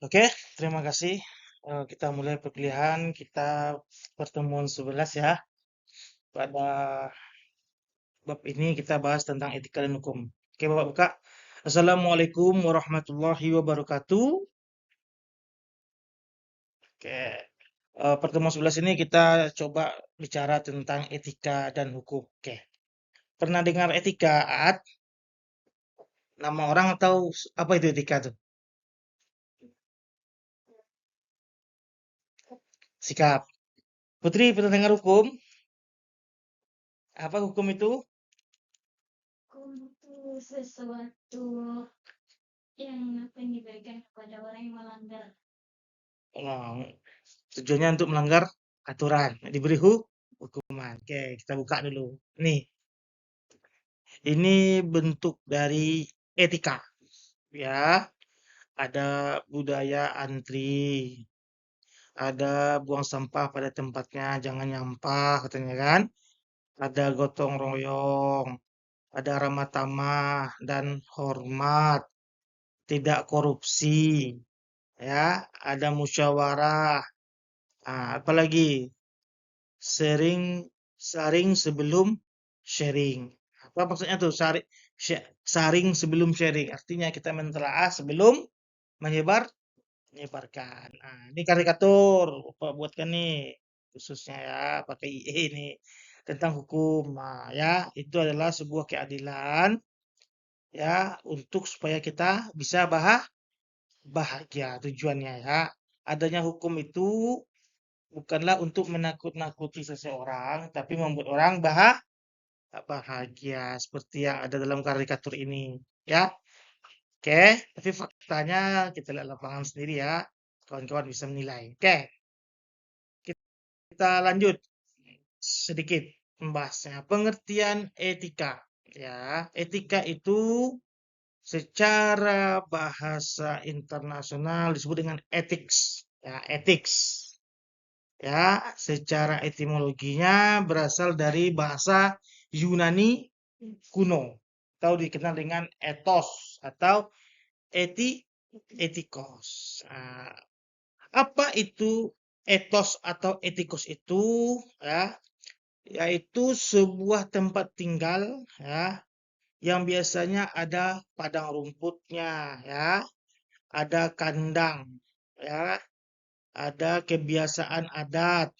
Oke, terima kasih. Kita mulai perkuliahan. Kita pertemuan 11 ya. Pada bab ini kita bahas tentang etika dan hukum. Oke, Bapak buka. Assalamualaikum warahmatullahi wabarakatuh. Oke, pertemuan 11 ini kita coba bicara tentang etika dan hukum. Oke, pernah dengar etika, Aat? Nama orang atau apa itu etika tuh? Sikap. Putri, pernah dengar hukum? Apa hukum itu? Hukum itu sesuatu yang diberikan kepada orang yang melanggar. Nah, tujuannya untuk melanggar aturan, diberi hukuman. Oke, kita buka dulu. Nih, ini bentuk dari etika. Ya, ada budaya antri, ada buang sampah pada tempatnya, jangan nyampah katanya kan. Ada gotong royong, ada ramah tamah dan hormat, tidak korupsi, ya, ada musyawarah. Ah, apalagi Sharing saring sebelum sharing. Apa maksudnya tuh saring sebelum sharing? Artinya kita mentelaah sebelum menyebarkan. Nah, ini karikatur Bapak buatkan nih khususnya ya pakai IE ini tentang hukum. Nah, ya, itu adalah sebuah keadilan ya untuk supaya kita bisa bahagia tujuannya ya. Adanya hukum itu bukanlah untuk menakut-nakuti seseorang, tapi membuat orang bahagia seperti yang ada dalam karikatur ini. Ya, oke. Tapi faktanya kita lihat lapangan sendiri ya. Kawan-kawan bisa menilai. Oke, kita lanjut sedikit membahasnya. Pengertian etika. Ya, etika itu secara bahasa internasional disebut dengan ethics. Ya, ethics. Ya, secara etimologinya berasal dari bahasa Yunani kuno atau dikenal dengan ethos atau etikos. Nah, apa itu ethos atau etikos itu? Ya, yaitu sebuah tempat tinggal ya yang biasanya ada padang rumputnya ya, ada kandang ya, ada kebiasaan adat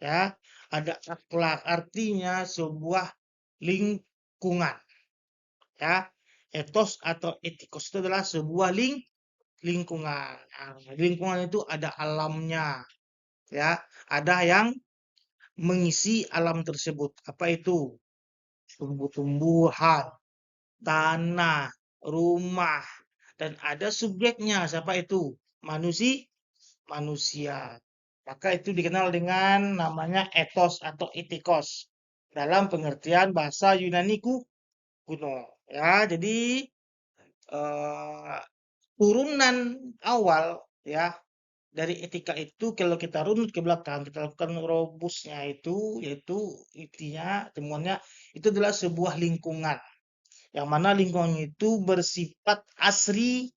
ya, ada akhlak, artinya sebuah lingkungan ya. Etos atau etikos itu adalah sebuah lingkungan. Nah, lingkungan itu ada alamnya ya, ada yang mengisi alam tersebut. Apa itu? Tumbuh-tumbuhan, tanah, rumah, dan ada subjeknya. Siapa itu? Manusia. Maka itu dikenal dengan namanya etos atau etikos dalam pengertian bahasa Yunani kuno. Ya, jadi eh, turunan awal ya dari etika itu kalau kita runut ke belakang, kita lakukan robusnya itu yaitu intinya temuannya itu adalah sebuah lingkungan yang mana lingkungan itu bersifat asri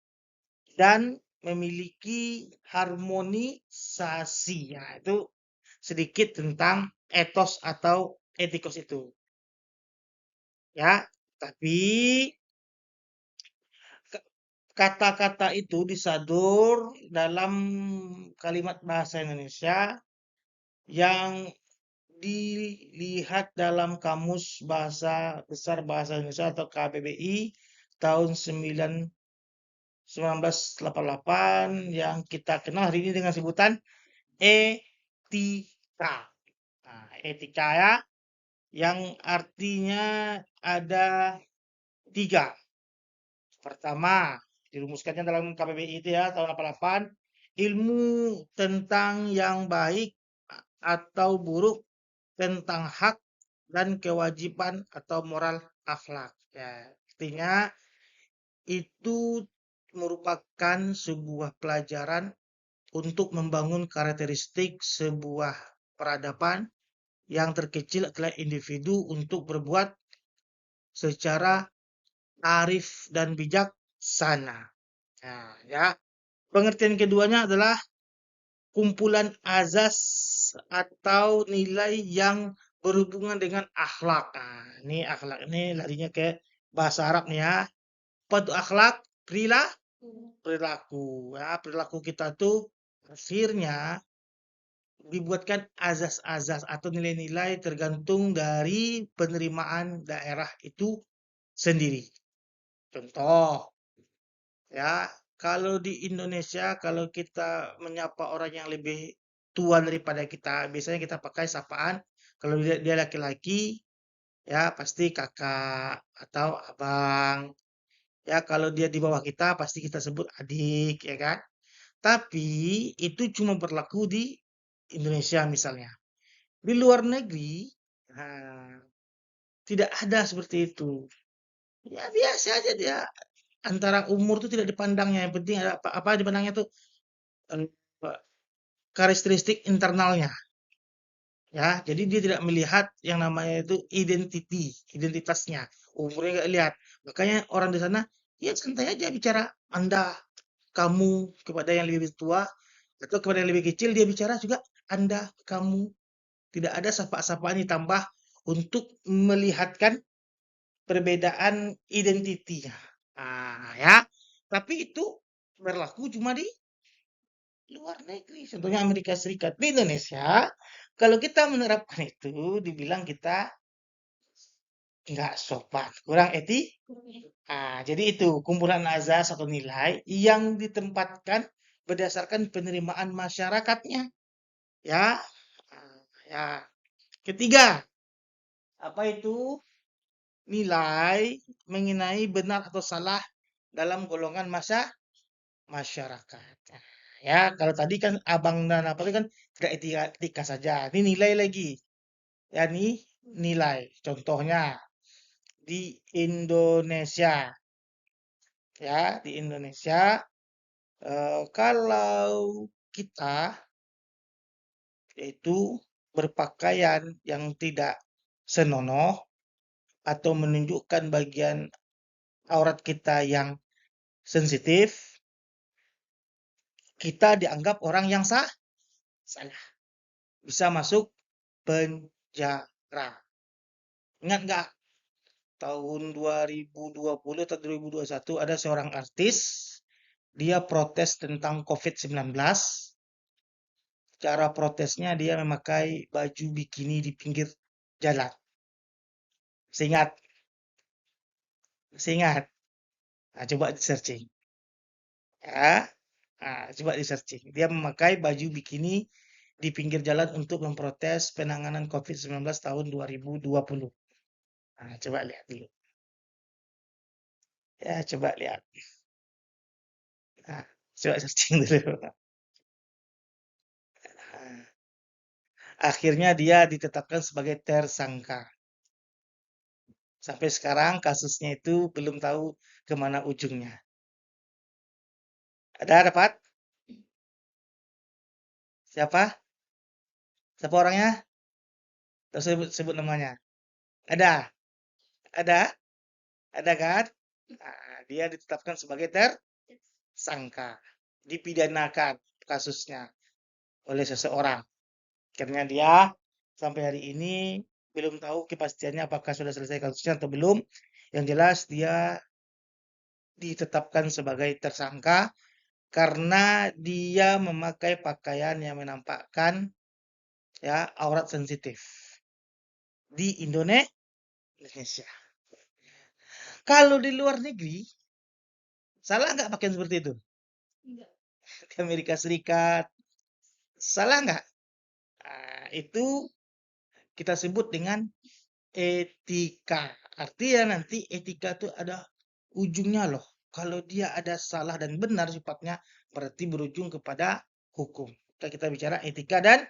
dan memiliki harmonisasi. Nah, itu sedikit tentang etos atau etikos itu. Ya, tapi kata-kata itu disadur dalam kalimat bahasa Indonesia yang dilihat dalam Kamus Bahasa Besar Bahasa Indonesia atau KBBI tahun 1988 yang kita kenal hari ini dengan sebutan etika. Nah, etika ya, yang artinya ada tiga. Pertama, dirumuskannya dalam KBBI itu ya, tahun 88, ilmu tentang yang baik atau buruk, tentang hak dan kewajiban atau moral akhlak. Ya, artinya itu merupakan sebuah pelajaran untuk membangun karakteristik sebuah peradaban yang terkecil adalah individu untuk berbuat secara arif dan bijaksana. Nah, ya. Pengertian keduanya adalah kumpulan azas atau nilai yang berhubungan dengan akhlak. Nah, ini akhlak ini larinya ke bahasa Arab nih ya. Apa itu akhlak? Perilaku. Ya, perilaku kita tuh akhirnya dibuatkan azas-azas atau nilai-nilai tergantung dari penerimaan daerah itu sendiri. Contoh, ya, kalau di Indonesia, kalau kita menyapa orang yang lebih tua daripada kita, biasanya kita pakai sapaan. Kalau dia laki-laki, ya pasti kakak atau abang. Ya, kalau dia di bawah kita, pasti kita sebut adik, ya kan? Tapi itu cuma berlaku di Indonesia misalnya. Di luar negeri, nah, tidak ada seperti itu. Ya biasa aja dia antara umur itu tidak dipandangnya. Yang penting ada apa dipandangnya tuh eh, karakteristik internalnya. Ya, jadi dia tidak melihat yang namanya itu identitasnya. Umurnya nggak lihat. Makanya orang di sana ya santai aja bicara Anda, kamu kepada yang lebih tua atau kepada yang lebih kecil dia bicara juga Anda, kamu. Tidak ada sapa-sapaan ditambah untuk melihatkan perbedaan identitinya. Ah, ya. Tapi itu berlaku cuma di luar negeri, contohnya Amerika Serikat. Di Indonesia, kalau kita menerapkan itu, dibilang kita nggak sopan, kurang etik. Ah, jadi itu kumpulan azas atau nilai yang ditempatkan berdasarkan penerimaan masyarakatnya. Ya, ah, ya. Ketiga, apa itu? Nilai mengenai benar atau salah dalam golongan masyarakat. Nah, ya, kalau tadi kan abang dan apa itu kan tidak etika, etika saja. Ini nilai lagi. Ya, nih nilai. Contohnya di Indonesia, ya, di Indonesia kalau kita yaitu berpakaian yang tidak senonoh atau menunjukkan bagian aurat kita yang sensitif, kita dianggap orang yang salah. Bisa masuk penjara. Ingat nggak tahun 2020 atau 2021 ada seorang artis, dia protes tentang COVID-19. Cara protesnya dia memakai baju bikini di pinggir jalan. Seingat, seingat. Nah, coba di searching. Ya, nah, coba di searching. Dia memakai baju bikini di pinggir jalan untuk memprotes penanganan COVID-19 tahun 2020. Nah, coba lihat dulu. Ya, coba lihat. Nah, coba searching dulu. Nah, akhirnya dia ditetapkan sebagai tersangka. Sampai sekarang kasusnya itu belum tahu kemana ujungnya. Ada dapat? Siapa? Siapa orangnya? Terus sebut namanya. Ada? Ada? Ada kan? Nah, dia ditetapkan sebagai tersangka. Dipidanakan kasusnya oleh seseorang. Akhirnya dia sampai hari ini belum tahu kepastiannya apakah sudah selesai kasusnya atau belum. Yang jelas dia ditetapkan sebagai tersangka karena dia memakai pakaian yang menampakkan ya aurat sensitif di Indonesia. Kalau di luar negeri, salah nggak pakaian seperti itu? Enggak. Di Amerika Serikat, salah nggak? Nah, itu kita sebut dengan etika. Artinya nanti etika itu ada ujungnya loh. Kalau dia ada salah dan benar sifatnya, berarti berujung kepada hukum. Kita bicara etika dan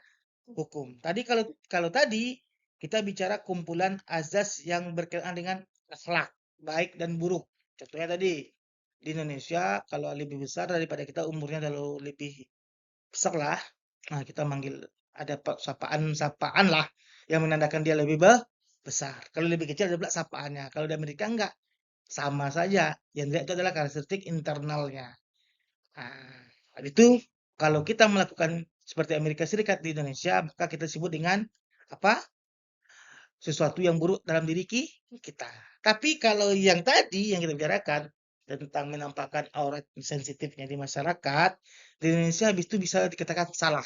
hukum. Tadi kalau kalau tadi kita bicara kumpulan azas yang berkaitan dengan akhlak, baik dan buruk. Contohnya tadi di Indonesia kalau lebih besar daripada kita umurnya kalau lebih besar lah. Nah, kita manggil ada sapaan lah yang menandakan dia lebih besar. Kalau lebih kecil ada pula sapaannya. Kalau di Amerika enggak, sama saja. Yang dilihat itu adalah karakteristik internalnya. Nah, Itu kalau kita melakukan seperti Amerika Serikat di Indonesia, maka kita sebut dengan apa? Sesuatu yang buruk dalam diri kita. Tapi kalau yang tadi yang kita bicarakan tentang menampakkan aurat sensitifnya di masyarakat, di Indonesia habis itu bisa dikatakan salah,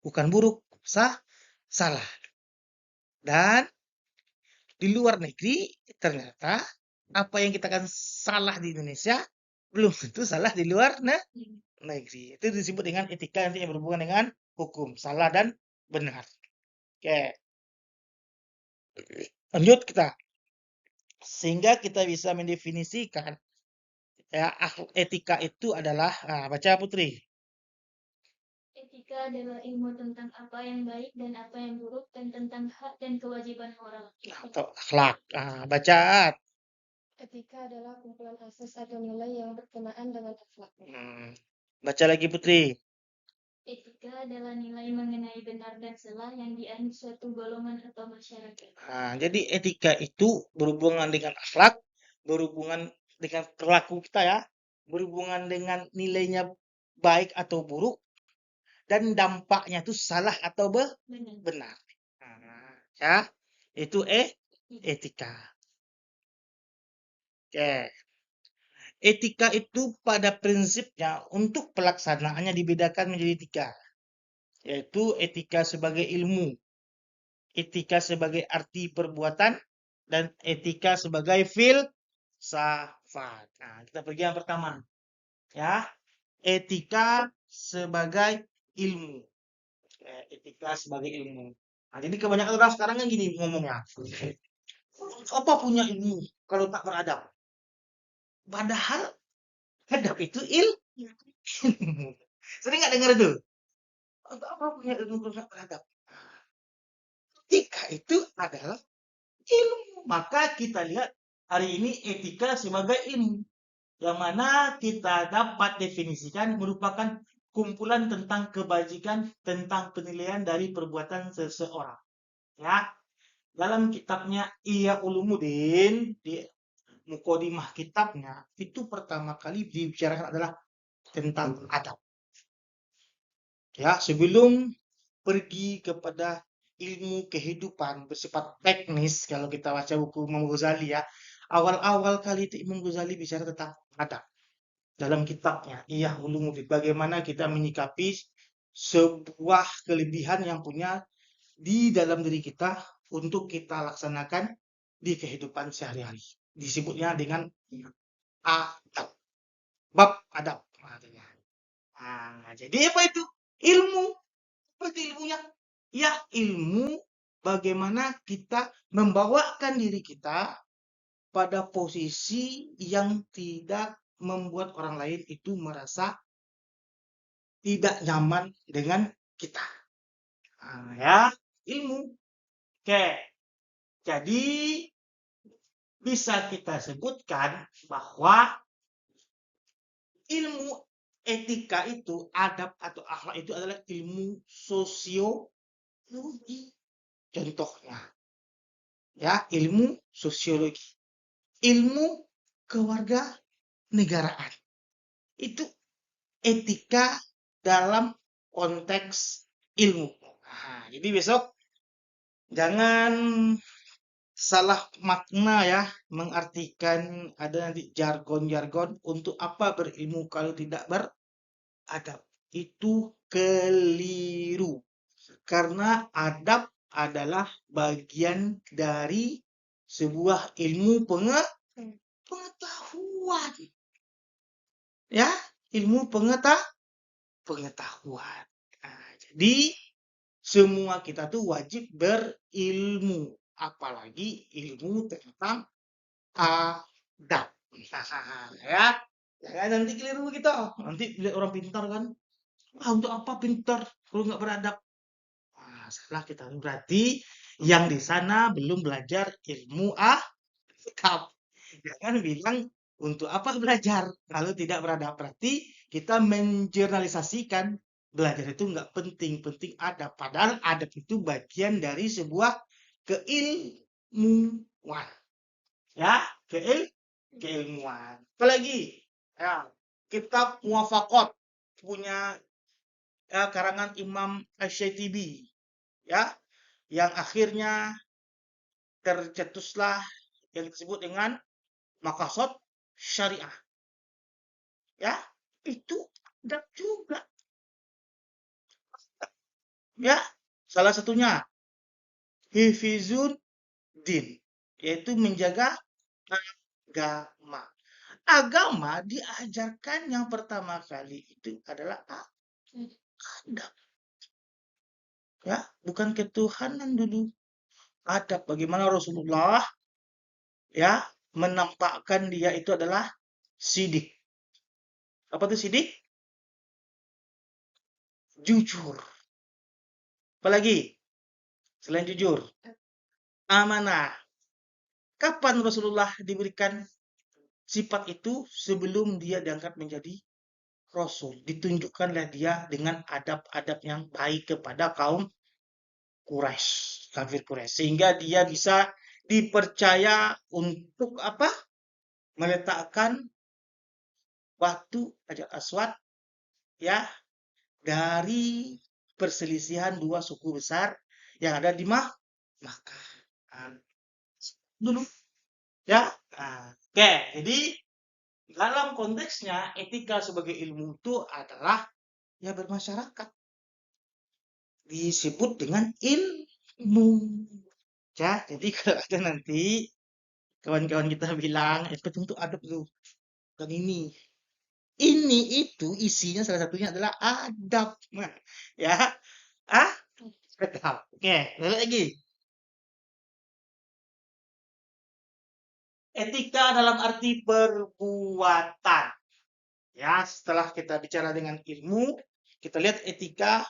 bukan buruk, salah. Dan di luar negeri ternyata apa yang kita katakan salah di Indonesia belum tentu salah di luar negeri. Itu disebut dengan etika nanti yang berhubungan dengan hukum, salah dan benar. Oke, lanjut kita. Sehingga kita bisa mendefinisikan ya etika itu adalah baca Putri. Etika adalah ilmu tentang apa yang baik dan apa yang buruk dan tentang hak dan kewajiban moral. Atau akhlak. Baca. Etika adalah kumpulan asas atau nilai yang berkenaan dengan akhlak. Baca lagi Putri. Etika adalah nilai mengenai benar dan salah yang dianut suatu golongan atau masyarakat. Jadi etika itu berhubungan dengan akhlak, berhubungan dengan perilaku kita ya, berhubungan dengan nilainya baik atau buruk, dan dampaknya itu salah atau benar. Ya, itu etika. Oke. Etika itu pada prinsipnya untuk pelaksanaannya dibedakan menjadi 3, yaitu etika sebagai ilmu, etika sebagai arti perbuatan, dan etika sebagai filsafat. Kita pergi yang pertama. Ya, etika sebagai ilmu. Etika sebagai ilmu. Jadi kebanyakan orang sekarang kan gini ngomongnya. Apa punya ilmu kalau tak beradab? Padahal adab itu ilmu. Sering nggak dengar itu? Apa punya ilmu kalau tak beradab? Etika itu adalah ilmu. Maka kita lihat hari ini etika sebagai ilmu. Yang mana kita dapat definisikan merupakan kumpulan tentang kebajikan, tentang penilaian dari perbuatan seseorang. Ya, dalam kitabnya Ihya Ulumuddin di mukodimah kitabnya itu pertama kali dibicarakan adalah tentang adab. Ya, sebelum pergi kepada ilmu kehidupan bersifat teknis, kalau kita baca buku Imam Ghazali ya, awal-awal kali itu Imam Ghazali bicara tentang adab. Dalam kitabnya Ihya Ulumuddin, bagaimana kita menyikapi sebuah kelebihan yang punya di dalam diri kita untuk kita laksanakan di kehidupan sehari-hari. Disebutnya dengan adab. Bab adab. Jadi apa itu? Ilmu. Apa itu ilmunya? Ya, ilmu bagaimana kita membawakan diri kita pada posisi yang tidak membuat orang lain itu merasa tidak nyaman dengan kita. Ya, ilmu. Oke. Jadi bisa kita sebutkan bahwa ilmu etika itu, adab atau akhlak itu adalah ilmu sosiologi. Contohnya, ya, ilmu sosiologi, ilmu kewarganegaraan. Itu etika dalam konteks ilmu. Jadi besok jangan salah makna ya, mengartikan ada nanti jargon-jargon untuk apa berilmu kalau tidak beradab. Itu keliru. Karena adab adalah bagian dari sebuah ilmu pengetahuan. Ya, ilmu pengetahuan. Jadi semua kita tuh wajib berilmu, apalagi ilmu tentang adab. Ya, jangan nanti keliru kita. Nanti lihat orang pintar kan, untuk apa pintar kalau nggak beradab? Salah kita. Berarti yang di sana belum belajar ilmu adab. Jangan bilang untuk apa belajar kalau tidak beradab. Berarti kita menjernalisasikan belajar itu nggak penting, penting adab. Padahal adab itu bagian dari sebuah keilmuan. Ya, keilmuan. Apalagi, ya, kitab muwafaqat punya karangan Imam Asy-Syafi'i, ya, yang akhirnya tercetuslah yang disebut dengan maqasid syariah, ya. Itu adab juga, ya. Salah satunya hifizun din, yaitu menjaga agama. Agama diajarkan yang pertama kali itu adalah adab, ya, bukan ketuhanan dulu. Adab, bagaimana Rasulullah, ya, menampakkan dia itu adalah sidik. Apa itu sidik? Jujur. Apalagi selain jujur? Amanah. Kapan Rasulullah diberikan sifat itu? Sebelum dia diangkat menjadi Rasul. Ditunjukkanlah dia dengan adab-adab yang baik kepada kaum Quraisy, kafir Quraisy. Sehingga dia bisa dipercaya untuk apa? Meletakkan batu Hajar Aswad, ya, dari perselisihan dua suku besar yang ada di Makkah. Dulu, ya. Oke, jadi dalam konteksnya etika sebagai ilmu itu adalah ya bermasyarakat. Disebut dengan ilmu. Ya, jadi kalau ada nanti kawan-kawan kita bilang, penting itu adab tuh. Dan ini. Ini itu isinya salah satunya adalah adab. Nah, ya. Adab. Oke, lagi. Etika dalam arti perbuatan. Ya, setelah kita bicara dengan ilmu, kita lihat etika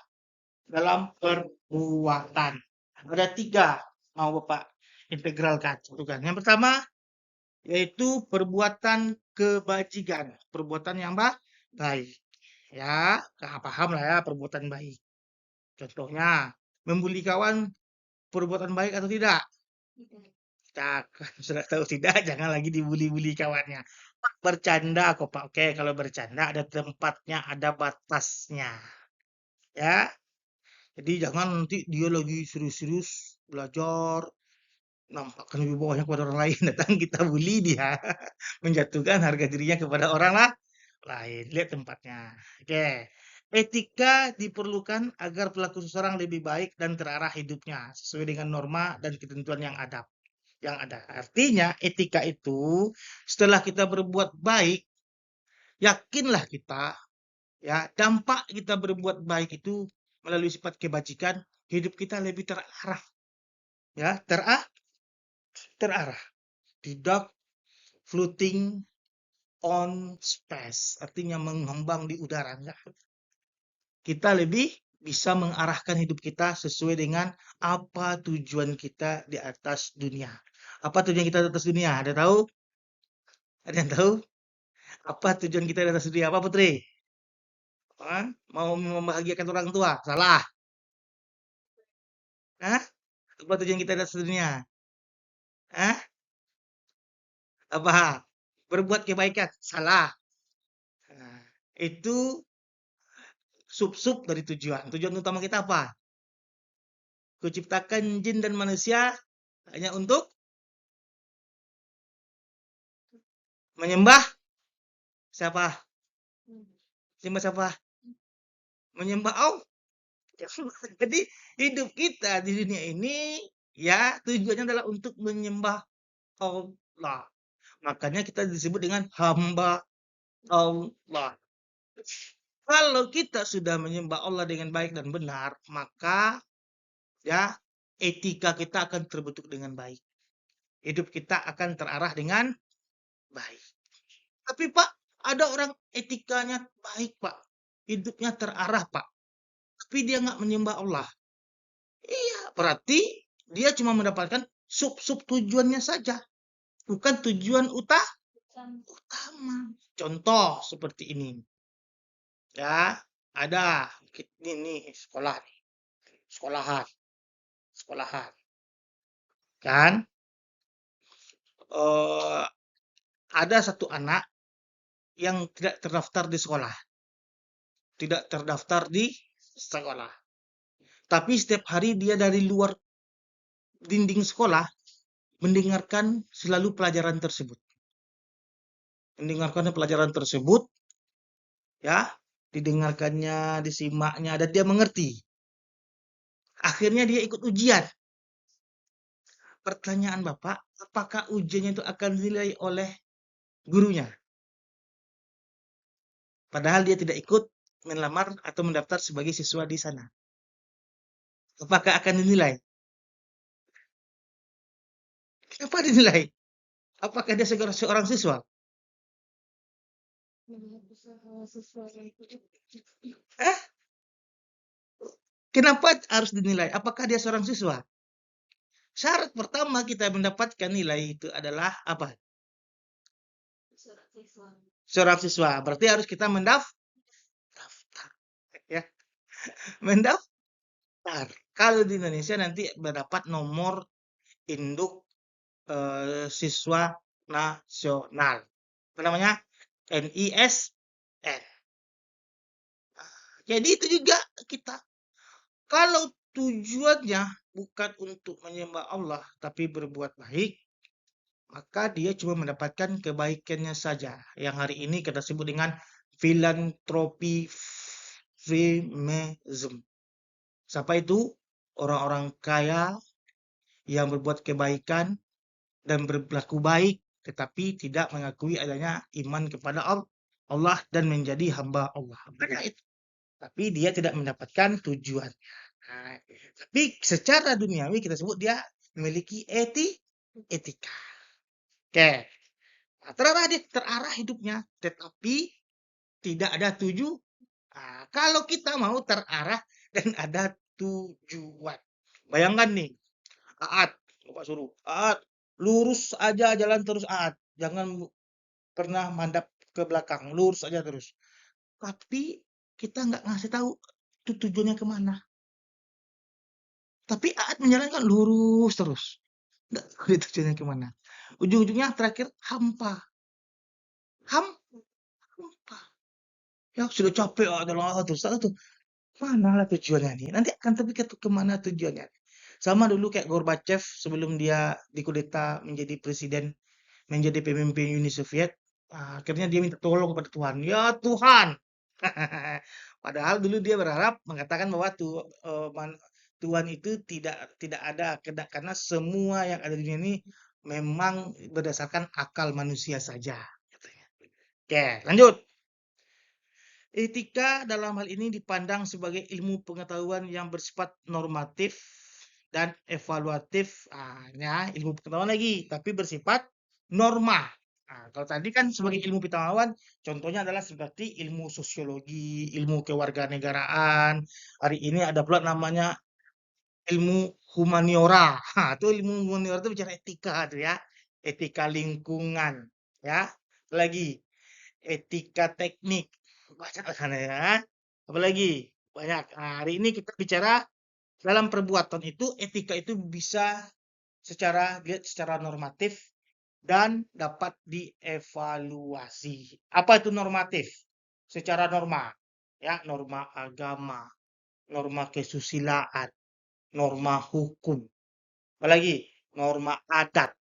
dalam perbuatan. Ada 3 mau Bapak integralkan. Yang pertama yaitu perbuatan kebajikan, perbuatan yang baik. Ya, paham lah ya perbuatan baik. Contohnya, membuli kawan perbuatan baik atau tidak? Tidak. Sudah tahu tidak, jangan lagi dibuli-buli kawannya. Bercanda kok Pak. Oke, kalau bercanda ada tempatnya, ada batasnya. Ya, jadi jangan nanti dia lagi serius-serius belajar, nampakkan lebih bawahnya kepada orang lain, datang kita bully dia, menjatuhkan harga dirinya kepada orang lain. Lihat tempatnya. Oke. Etika diperlukan agar pelaku seseorang lebih baik dan terarah hidupnya sesuai dengan norma dan ketentuan yang ada. Artinya etika itu setelah kita berbuat baik, yakinlah kita, ya, dampak kita berbuat baik itu melalui sifat kebajikan, hidup kita lebih terarah, ya, terarah, tidak floating on space, artinya mengembang di udara. Enggak. Kita lebih bisa mengarahkan hidup kita sesuai dengan apa tujuan kita di atas dunia. Apa tujuan kita di atas dunia? Ada tahu? Ada yang tahu? Apa tujuan kita di atas dunia? Apa Putri? Mau membahagiakan orang tua? Salah. Hah? Apa tujuan kita di atas dunia? Hah? Apa? Berbuat kebaikan? Salah. Nah, itu sub-sub dari tujuan. Tujuan utama kita apa? Kuciptakan jin dan manusia hanya untuk menyembah siapa? Menyembah siapa? Menyembah Allah. Jadi hidup kita di dunia ini ya tujuannya adalah untuk menyembah Allah. Makanya kita disebut dengan hamba Allah. Kalau kita sudah menyembah Allah dengan baik dan benar, maka ya etika kita akan terbentuk dengan baik. Hidup kita akan terarah dengan baik. Tapi Pak, ada orang etikanya baik Pak. Hidupnya terarah Pak. Tapi dia nggak menyembah Allah. Iya, berarti dia cuma mendapatkan sub-sub tujuannya saja. Bukan tujuan utama. Contoh seperti ini. Ya, ada ini sekolah nih. Sekolahan. Kan? Ada satu anak yang tidak terdaftar di sekolah. tidak terdaftar di sekolah. Tapi setiap hari dia dari luar dinding sekolah mendengarkan selalu pelajaran tersebut. Mendengarkan pelajaran tersebut, ya, didengarkannya, disimaknya, dan dia mengerti. Akhirnya dia ikut ujian. Pertanyaan Bapak, apakah ujiannya itu akan dinilai oleh gurunya? Padahal dia tidak ikut melamar atau mendaftar sebagai siswa di sana. Apakah akan dinilai? Kenapa dinilai? Apakah dia seorang siswa? Melihat usaha siswa yang Eh, kenapa harus dinilai? Apakah dia seorang siswa? Syarat pertama kita mendapatkan nilai itu adalah apa? Surat siswa. Seorang siswa. Berarti harus kita mendaftar. Ya, mendaftar. Kalau di Indonesia nanti mendapat nomor induk siswa nasional. Apa namanya? NISN. Jadi itu juga kita. Kalau tujuannya bukan untuk menyembah Allah, tapi berbuat baik, maka dia cuma mendapatkan kebaikannya saja. Yang hari ini kita sebut dengan filantropi freemasm. Siapa itu? Orang-orang kaya yang berbuat kebaikan dan berlaku baik, tetapi tidak mengakui adanya iman kepada Allah dan menjadi hamba Allah. Makanya itu. Tapi dia tidak mendapatkan tujuan. Nah, tapi secara duniawi kita sebut dia memiliki etika. Oke. Nah, terarah hidupnya, tetapi tidak ada tujuan. Nah, kalau kita mau terarah dan ada tujuan. Bayangkan nih, Aat, Bapak suruh, Aat, lurus aja jalan terus Aat. Jangan pernah mandap ke belakang, lurus aja terus. Tapi kita nggak ngasih tahu itu tujuannya kemana. Tapi Aat menjalankan lurus terus. Nggak tahu dia tujuannya kemana. Ujung-ujungnya terakhir hampa. Hampa. Ya sudah capek adalah terus tuh. Mana lah tujuannya nih? Nanti akan tapi kemana tujuannya? Sama dulu kayak Gorbachev sebelum dia dikudeta menjadi presiden, menjadi pemimpin Uni Soviet. Akhirnya dia minta tolong kepada Tuhan. Ya Tuhan. Padahal dulu dia berharap mengatakan bahwa Tuhan itu tidak ada karena semua yang ada di dunia ini memang berdasarkan akal manusia saja. Katanya. Oke, lanjut. Etika dalam hal ini dipandang sebagai ilmu pengetahuan yang bersifat normatif dan evaluatif. Ya, ilmu pengetahuan lagi, tapi bersifat norma. Kalau tadi kan sebagai ilmu pengetahuan, contohnya adalah seperti ilmu sosiologi, ilmu kewarganegaraan. Hari ini ada pula namanya ilmu humaniora. Itu ilmu humaniora itu bicara etika tuh ya. Etika lingkungan, ya. Lagi etika teknik. Banyak kan ya. Apalagi banyak. Hari ini kita bicara dalam perbuatan itu etika itu bisa dilihat secara normatif dan dapat dievaluasi. Apa itu normatif? Secara norma, ya, norma agama, norma kesusilaan, norma hukum, apalagi norma adat.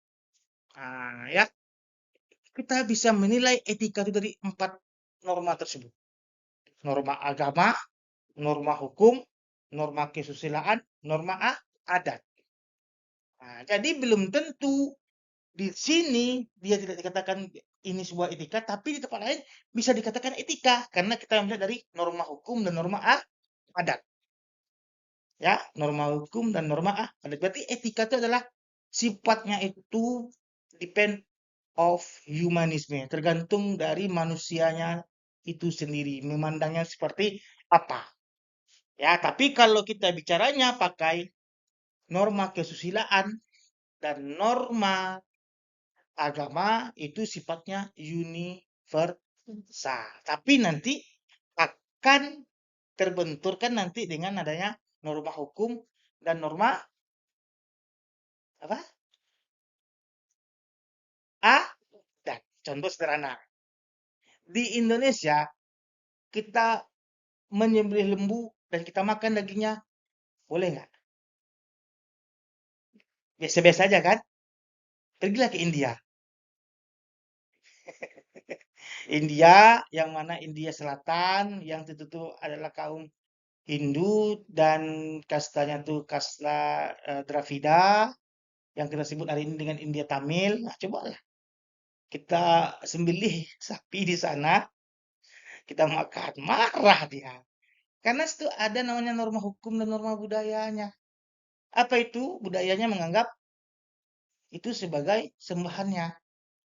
Ya, kita bisa menilai etika itu dari 4 norma tersebut. Norma agama, norma hukum, norma kesusilaan, norma adat. Jadi belum tentu di sini dia tidak dikatakan ini sebuah etika, tapi di tempat lain bisa dikatakan etika karena kita melihat dari norma hukum dan norma adat. Ya, norma hukum dan norma adat. Berarti etika itu adalah sifatnya itu depend of humanisme, tergantung dari manusianya itu sendiri, memandangnya seperti apa. Ya, tapi kalau kita bicaranya pakai norma kesusilaan dan norma agama itu sifatnya universal. Tapi nanti akan terbenturkan nanti dengan adanya norma hukum dan norma apa? Adat. Contoh sederhana. Di Indonesia kita menyembelih lembu dan kita makan dagingnya, boleh nggak? Biasa-biasa aja kan? Pergilah ke India. India, yang mana India Selatan, yang itu adalah kaum Hindu dan kastanya tuh kasta Dravida, yang kita sebut hari ini dengan India Tamil. Nah, cobalah kita sembelih sapi di sana, kita makan, marah dia. Karena itu ada namanya norma hukum dan norma budayanya. Apa itu? Budayanya menganggap itu sebagai sembahannya.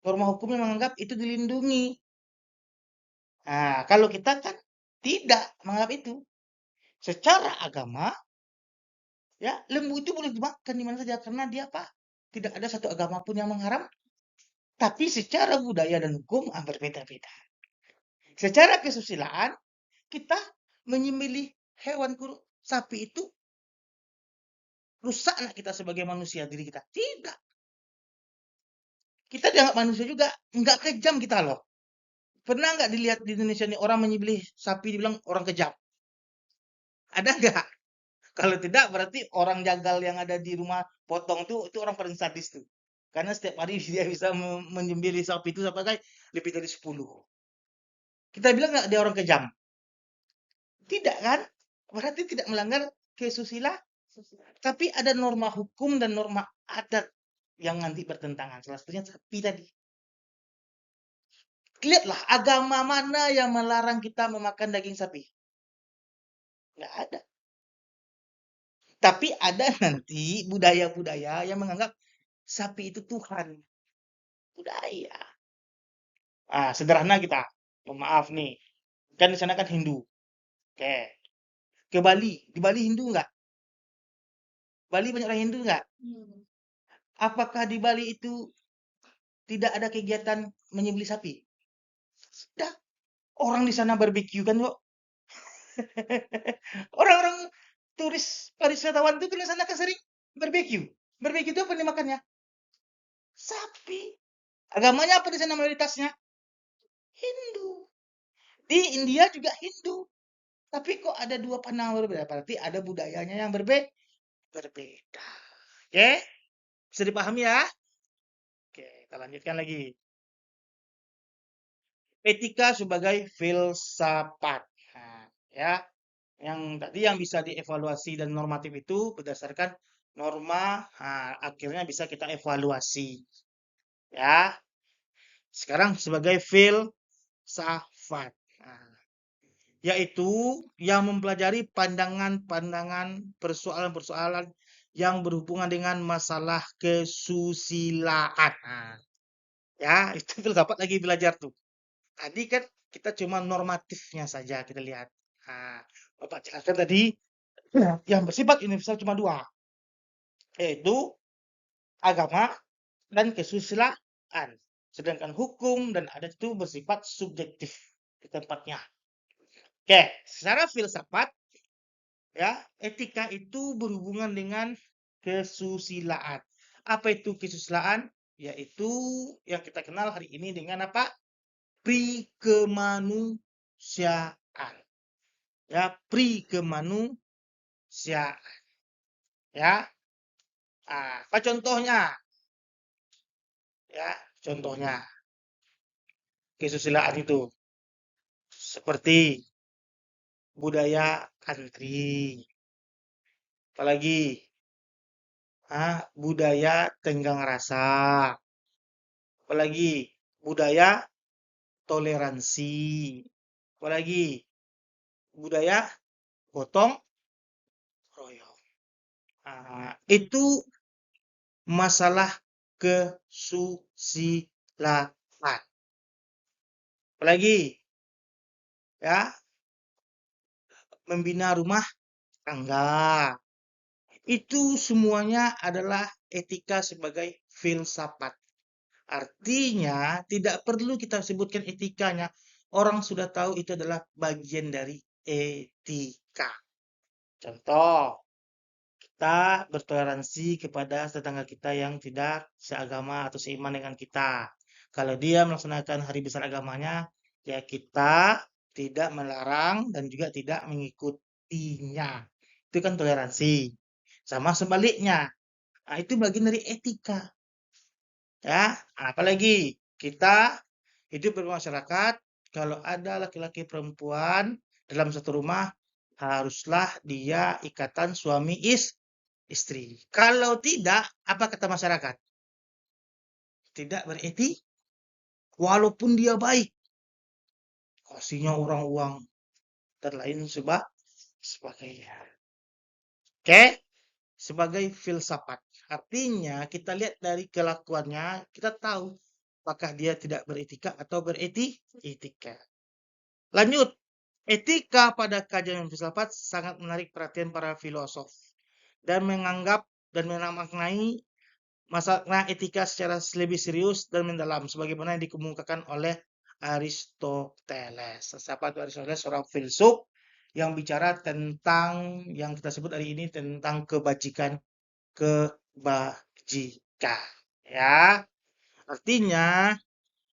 Norma hukumnya menganggap itu dilindungi. Nah, kalau kita kan tidak menganggap itu. Secara agama, ya lembu itu boleh dimakan di mana saja karena dia apa? Tidak ada satu agama pun yang mengharam. Tapi secara budaya dan hukum berbeda-beda. Secara kesusilaan, kita menyembelih hewan kurban sapi itu rusaklah kita sebagai manusia diri kita. Tidak. Kita dianggap manusia juga. Nggak kejam kita loh. Pernah nggak dilihat di Indonesia nih orang menyembelih sapi dibilang orang kejam? Ada nggak? Kalau tidak berarti orang jagal yang ada di rumah potong tuh itu orang paling sadis tuh. Karena setiap hari dia bisa menyembelih sapi itu sampai lebih dari 10. Kita bilang nggak dia orang kejam? Tidak kan? Berarti tidak melanggar kesusila. Tapi ada norma hukum dan norma adat yang nanti bertentangan. Salah satunya sapi tadi. Lihatlah agama mana yang melarang kita memakan daging sapi? Nggak ada. Tapi ada nanti budaya-budaya yang menganggap sapi itu Tuhan. Budaya. Sederhana kita. Maaf nih. Kan di sana kan Hindu. Oke. Ke Bali. Di Bali Hindu nggak? Bali banyak orang Hindu nggak? Apakah di Bali itu tidak ada kegiatan menyembelih sapi? Sudah. Orang di sana barbeque kan kok. Orang-orang turis wisatawan itu kan di sana kan sering barbeque. Barbeque itu apa nih makannya? Sapi. Agamanya apa di sana mayoritasnya? Hindu. Di India juga Hindu. Tapi kok ada dua pandangan berbeda? Berarti ada budayanya yang berbeda. Oke? Bisa dipahami ya? Oke, kita lanjutkan lagi. Etika sebagai filsafat. Nah, ya, yang tadi yang bisa dievaluasi dan normatif itu berdasarkan norma, akhirnya bisa kita evaluasi. Ya, sekarang sebagai filsafat. Nah, yaitu yang mempelajari pandangan-pandangan persoalan-persoalan yang berhubungan dengan masalah kesusilaan. Nah, ya, itu filsafat lagi belajar tuh. Tadi kan kita cuma normatifnya saja kita lihat. Nah, Bapak jelaskan tadi yang bersifat universal cuma dua, yaitu agama dan kesusilaan. Sedangkan hukum dan adat itu bersifat subjektif di tempatnya. Oke, secara filsafat ya, etika itu berhubungan dengan kesusilaan. Apa itu kesusilaan? Yaitu yang kita kenal hari ini dengan apa? Prikemanusiaan. Ya, prikemanusiaan. Ya, apa contohnya? Ya, contohnya kesusilaan itu seperti budaya antri, apalagi budaya tenggang rasa, apalagi budaya toleransi, apalagi budaya gotong royong. Itu masalah kesusilaan. Apalagi ya membina rumah tangga. Itu semuanya adalah etika sebagai filsafat. Artinya tidak perlu kita sebutkan etikanya. Orang sudah tahu itu adalah bagian dari etika. Contoh, kita bertoleransi kepada tetangga kita yang tidak seagama atau seiman dengan kita. Kalau dia melaksanakan hari besar agamanya, ya kita tidak melarang dan juga tidak mengikutinya. Itu kan toleransi. Sama sebaliknya. Nah, itu bagian dari etika. Ya, apalagi kita hidup bermasyarakat, kalau ada laki-laki perempuan dalam satu rumah, haruslah dia ikatan suami istri. Kalau tidak, apa kata masyarakat? Tidak beretika, walaupun dia baik. Kasihnya orang uang dan lain sebagainya. Oke, sebagai filsafat. Artinya kita lihat dari kelakuannya, kita tahu apakah dia tidak beretika atau beretika. Lanjut, etika pada kajian filsafat sangat menarik perhatian para filosof dan menganggap dan memaknai masalah etika secara lebih serius dan mendalam sebagaimana yang dikemukakan oleh Aristoteles. Siapa itu Aristoteles? Seorang filsuf yang bicara tentang yang kita sebut hari ini tentang kebajikan. Ya, artinya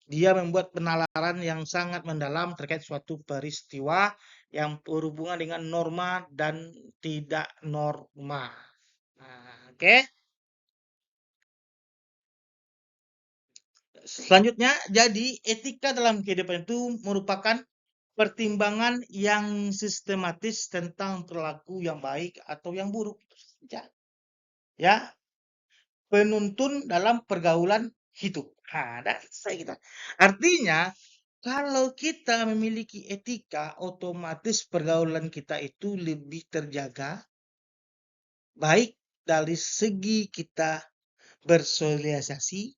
dia membuat penalaran yang sangat mendalam terkait suatu peristiwa yang berhubungan dengan norma dan tidak norma. Nah, oke. Selanjutnya, jadi etika dalam kehidupan itu merupakan pertimbangan yang sistematis tentang perilaku yang baik atau yang buruk. Ya, penuntun dalam pergaulan hidup. Nah, selesai kita. Artinya, kalau kita memiliki etika, otomatis pergaulan kita itu lebih terjaga, baik dari segi kita bersosialisasi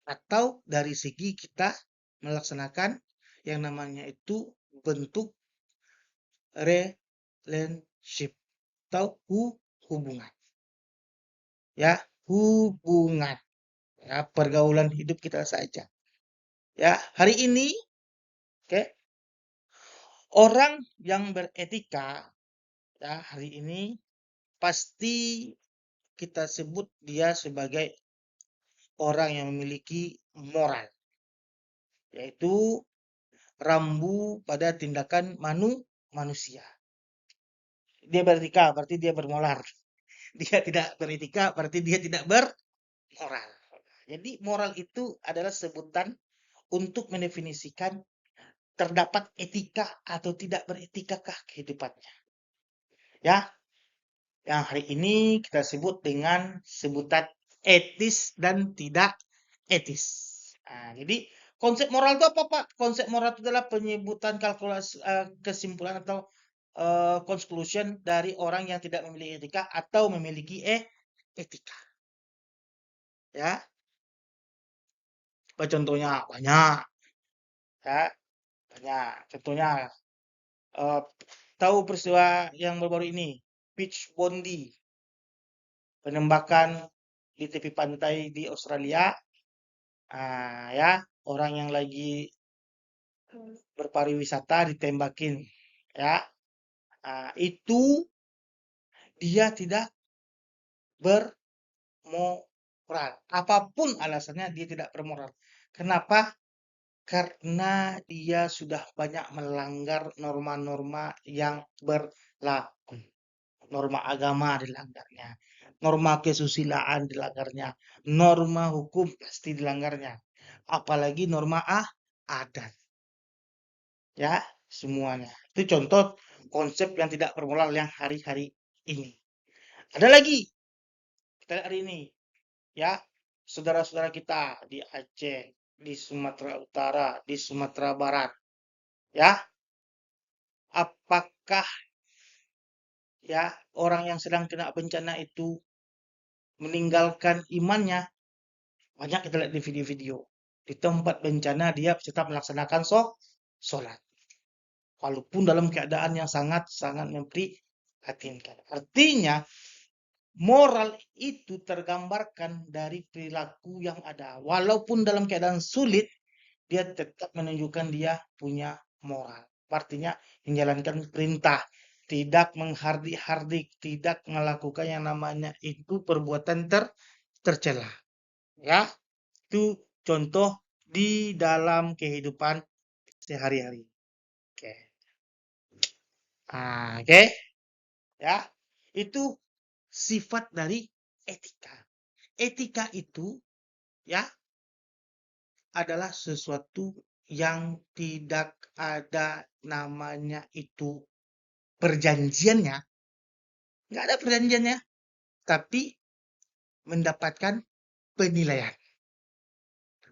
atau dari segi kita melaksanakan yang namanya itu bentuk relationship atau hubungan. Ya, hubungan. Ya, pergaulan hidup kita saja. Ya, hari ini, oke, orang yang beretika, ya, hari ini pasti kita sebut dia sebagai orang yang memiliki moral, yaitu rambu pada tindakan manusia. Dia beretika, berarti dia bermoral. Dia tidak beretika, berarti dia tidak bermoral. Jadi moral itu adalah sebutan untuk mendefinisikan terdapat etika atau tidak beretikakah kehidupannya. Ya, yang hari ini kita sebut dengan sebutan etis dan tidak etis. Nah, jadi konsep moral itu apa, Pak? Konsep moral itu adalah penyebutan kalkulasi kesimpulan atau conclusion dari orang yang tidak memiliki etika atau memiliki etika. Ya, apa contohnya? Banyak. Ya, banyak. Contohnya eh, tahu peristiwa yang baru-baru ini, Beach Bondi, penembakan di tepi pantai di Australia. Ya, orang yang lagi berpariwisata ditembakin, ya. Itu dia tidak bermoral. Apapun alasannya dia tidak bermoral. Kenapa? Karena dia sudah banyak melanggar norma-norma yang berlaku. Norma agama dilanggarnya, norma kesusilaan dilanggarnya, norma hukum pasti dilanggarnya. Apalagi norma adat. Ya, semuanya. Itu contoh konsep yang tidak bermoral yang hari-hari ini. Ada lagi, kita lihat hari ini, ya, saudara-saudara kita di Aceh, di Sumatera Utara, di Sumatera Barat, ya, apakah ya orang yang sedang kena bencana itu meninggalkan imannya? Banyak kita lihat di video-video. Di tempat bencana dia tetap melaksanakan sholat. Walaupun dalam keadaan yang sangat-sangat memprihatinkan. Artinya, moral itu tergambarkan dari perilaku yang ada. Walaupun dalam keadaan sulit, dia tetap menunjukkan dia punya moral. Artinya, menjalankan perintah. Tidak menghardik-hardik, tidak melakukan yang namanya itu perbuatan tercela. Ya, itu contoh di dalam kehidupan sehari-hari. Oke. Oke, ya. Itu sifat dari etika. Etika itu ya adalah sesuatu yang tidak ada namanya itu perjanjiannya, nggak ada perjanjiannya, tapi mendapatkan penilaian.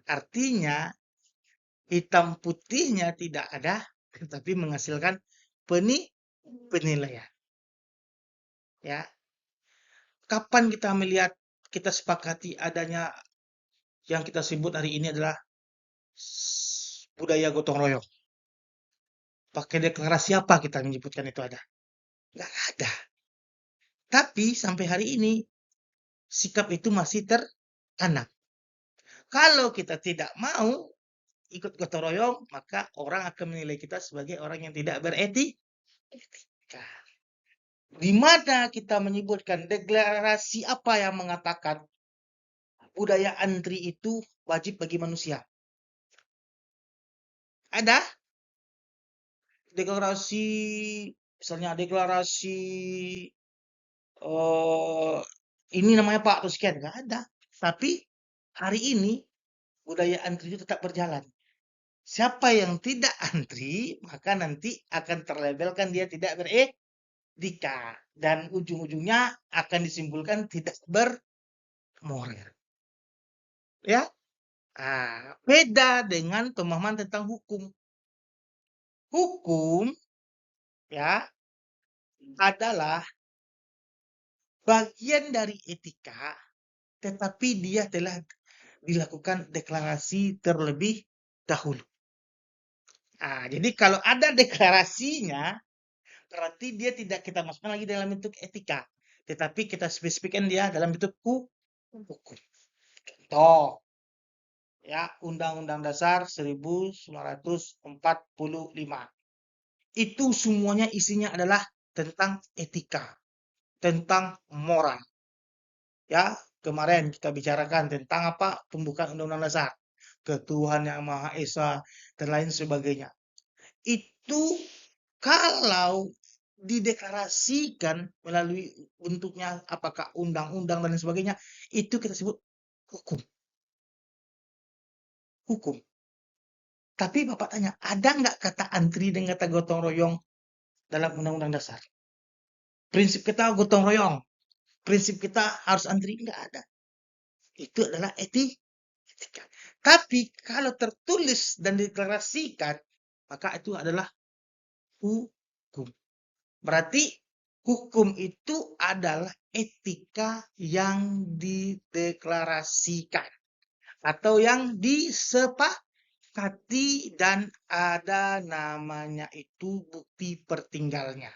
Artinya hitam putihnya tidak ada, tetapi menghasilkan penilaian. Ya, kapan kita melihat kita sepakati adanya yang kita sebut hari ini adalah budaya gotong royong? Pakai deklarasi apa kita menyebutkan itu ada? Nggak ada. Tapi sampai hari ini sikap itu masih tertanam. Kalau kita tidak mau ikut gotong royong, maka orang akan menilai kita sebagai orang yang tidak beretika. Di mana kita menyebutkan deklarasi apa yang mengatakan budaya antri itu wajib bagi manusia? Ada deklarasi, misalnya deklarasi eh ini namanya Pak atau sekian, nggak ada. Tapi hari ini budaya antri itu tetap berjalan. Siapa yang tidak antri, maka nanti akan terlabelkan dia tidak beretika. Dan ujung-ujungnya akan disimpulkan tidak bermoral. Ya, beda dengan pemahaman tentang hukum. Hukum ya adalah bagian dari etika, tetapi dia telah dilakukan deklarasi terlebih dahulu. Jadi kalau ada deklarasinya, berarti dia tidak kita masukkan lagi dalam bentuk etika, tetapi kita spesifikkan dia dalam bentuk hukum. Contoh, ya Undang-Undang Dasar 1945. Itu semuanya isinya adalah tentang etika, tentang moral. Ya, kemarin kita bicarakan tentang apa? Pembukaan Undang-Undang Dasar, ketuhanan yang Maha Esa dan lain sebagainya. Itu kalau dideklarasikan melalui bentuknya apakah undang-undang dan lain sebagainya, itu kita sebut hukum. Hukum. Tapi Bapak tanya, ada nggak kata antri dan kata gotong royong dalam undang-undang dasar? Prinsip kita gotong royong. Prinsip kita harus antri. Nggak ada. Itu adalah etika. Tapi kalau tertulis dan dideklarasikan, maka itu adalah hukum. Berarti hukum itu adalah etika yang dideklarasikan atau yang disepakati dan ada namanya itu bukti pertinggalnya.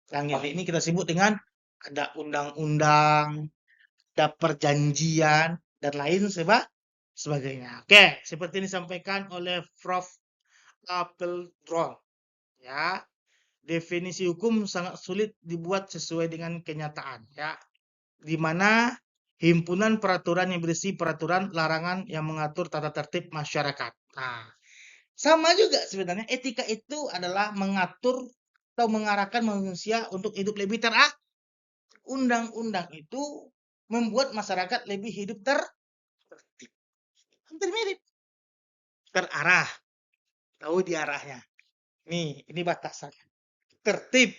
Yang ini kita sebut dengan ada undang-undang, ada perjanjian dan lain sebagainya. Oke, seperti ini disampaikan oleh Prof. Appledron. Ya, definisi hukum sangat sulit dibuat sesuai dengan kenyataan, ya. Di mana himpunan peraturan yang berisi peraturan larangan yang mengatur tata tertib masyarakat. Nah, sama juga sebenarnya etika itu adalah mengatur atau mengarahkan manusia untuk hidup lebih terarah. Undang-undang itu membuat masyarakat lebih hidup tertib. Hampir mirip. Terarah. Tahu diarahnya. Nih, ini batasannya. Tertib.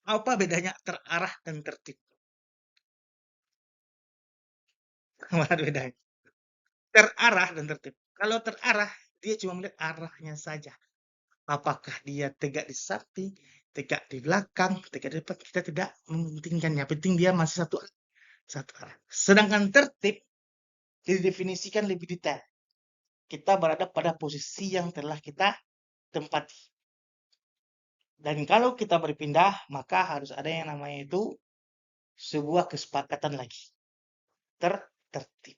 Apa bedanya terarah dan tertib? Apa bedanya? Terarah dan tertib. Kalau terarah, dia cuma melihat arahnya saja. Apakah dia tegak di samping, tegak di belakang, tegak di depan, kita tidak mementingkannya. Penting dia masih satu arah. Sedangkan tertib didefinisikan lebih detail. Kita berada pada posisi yang telah kita tempati. Dan kalau kita berpindah, maka harus ada yang namanya itu sebuah kesepakatan lagi. Tertib.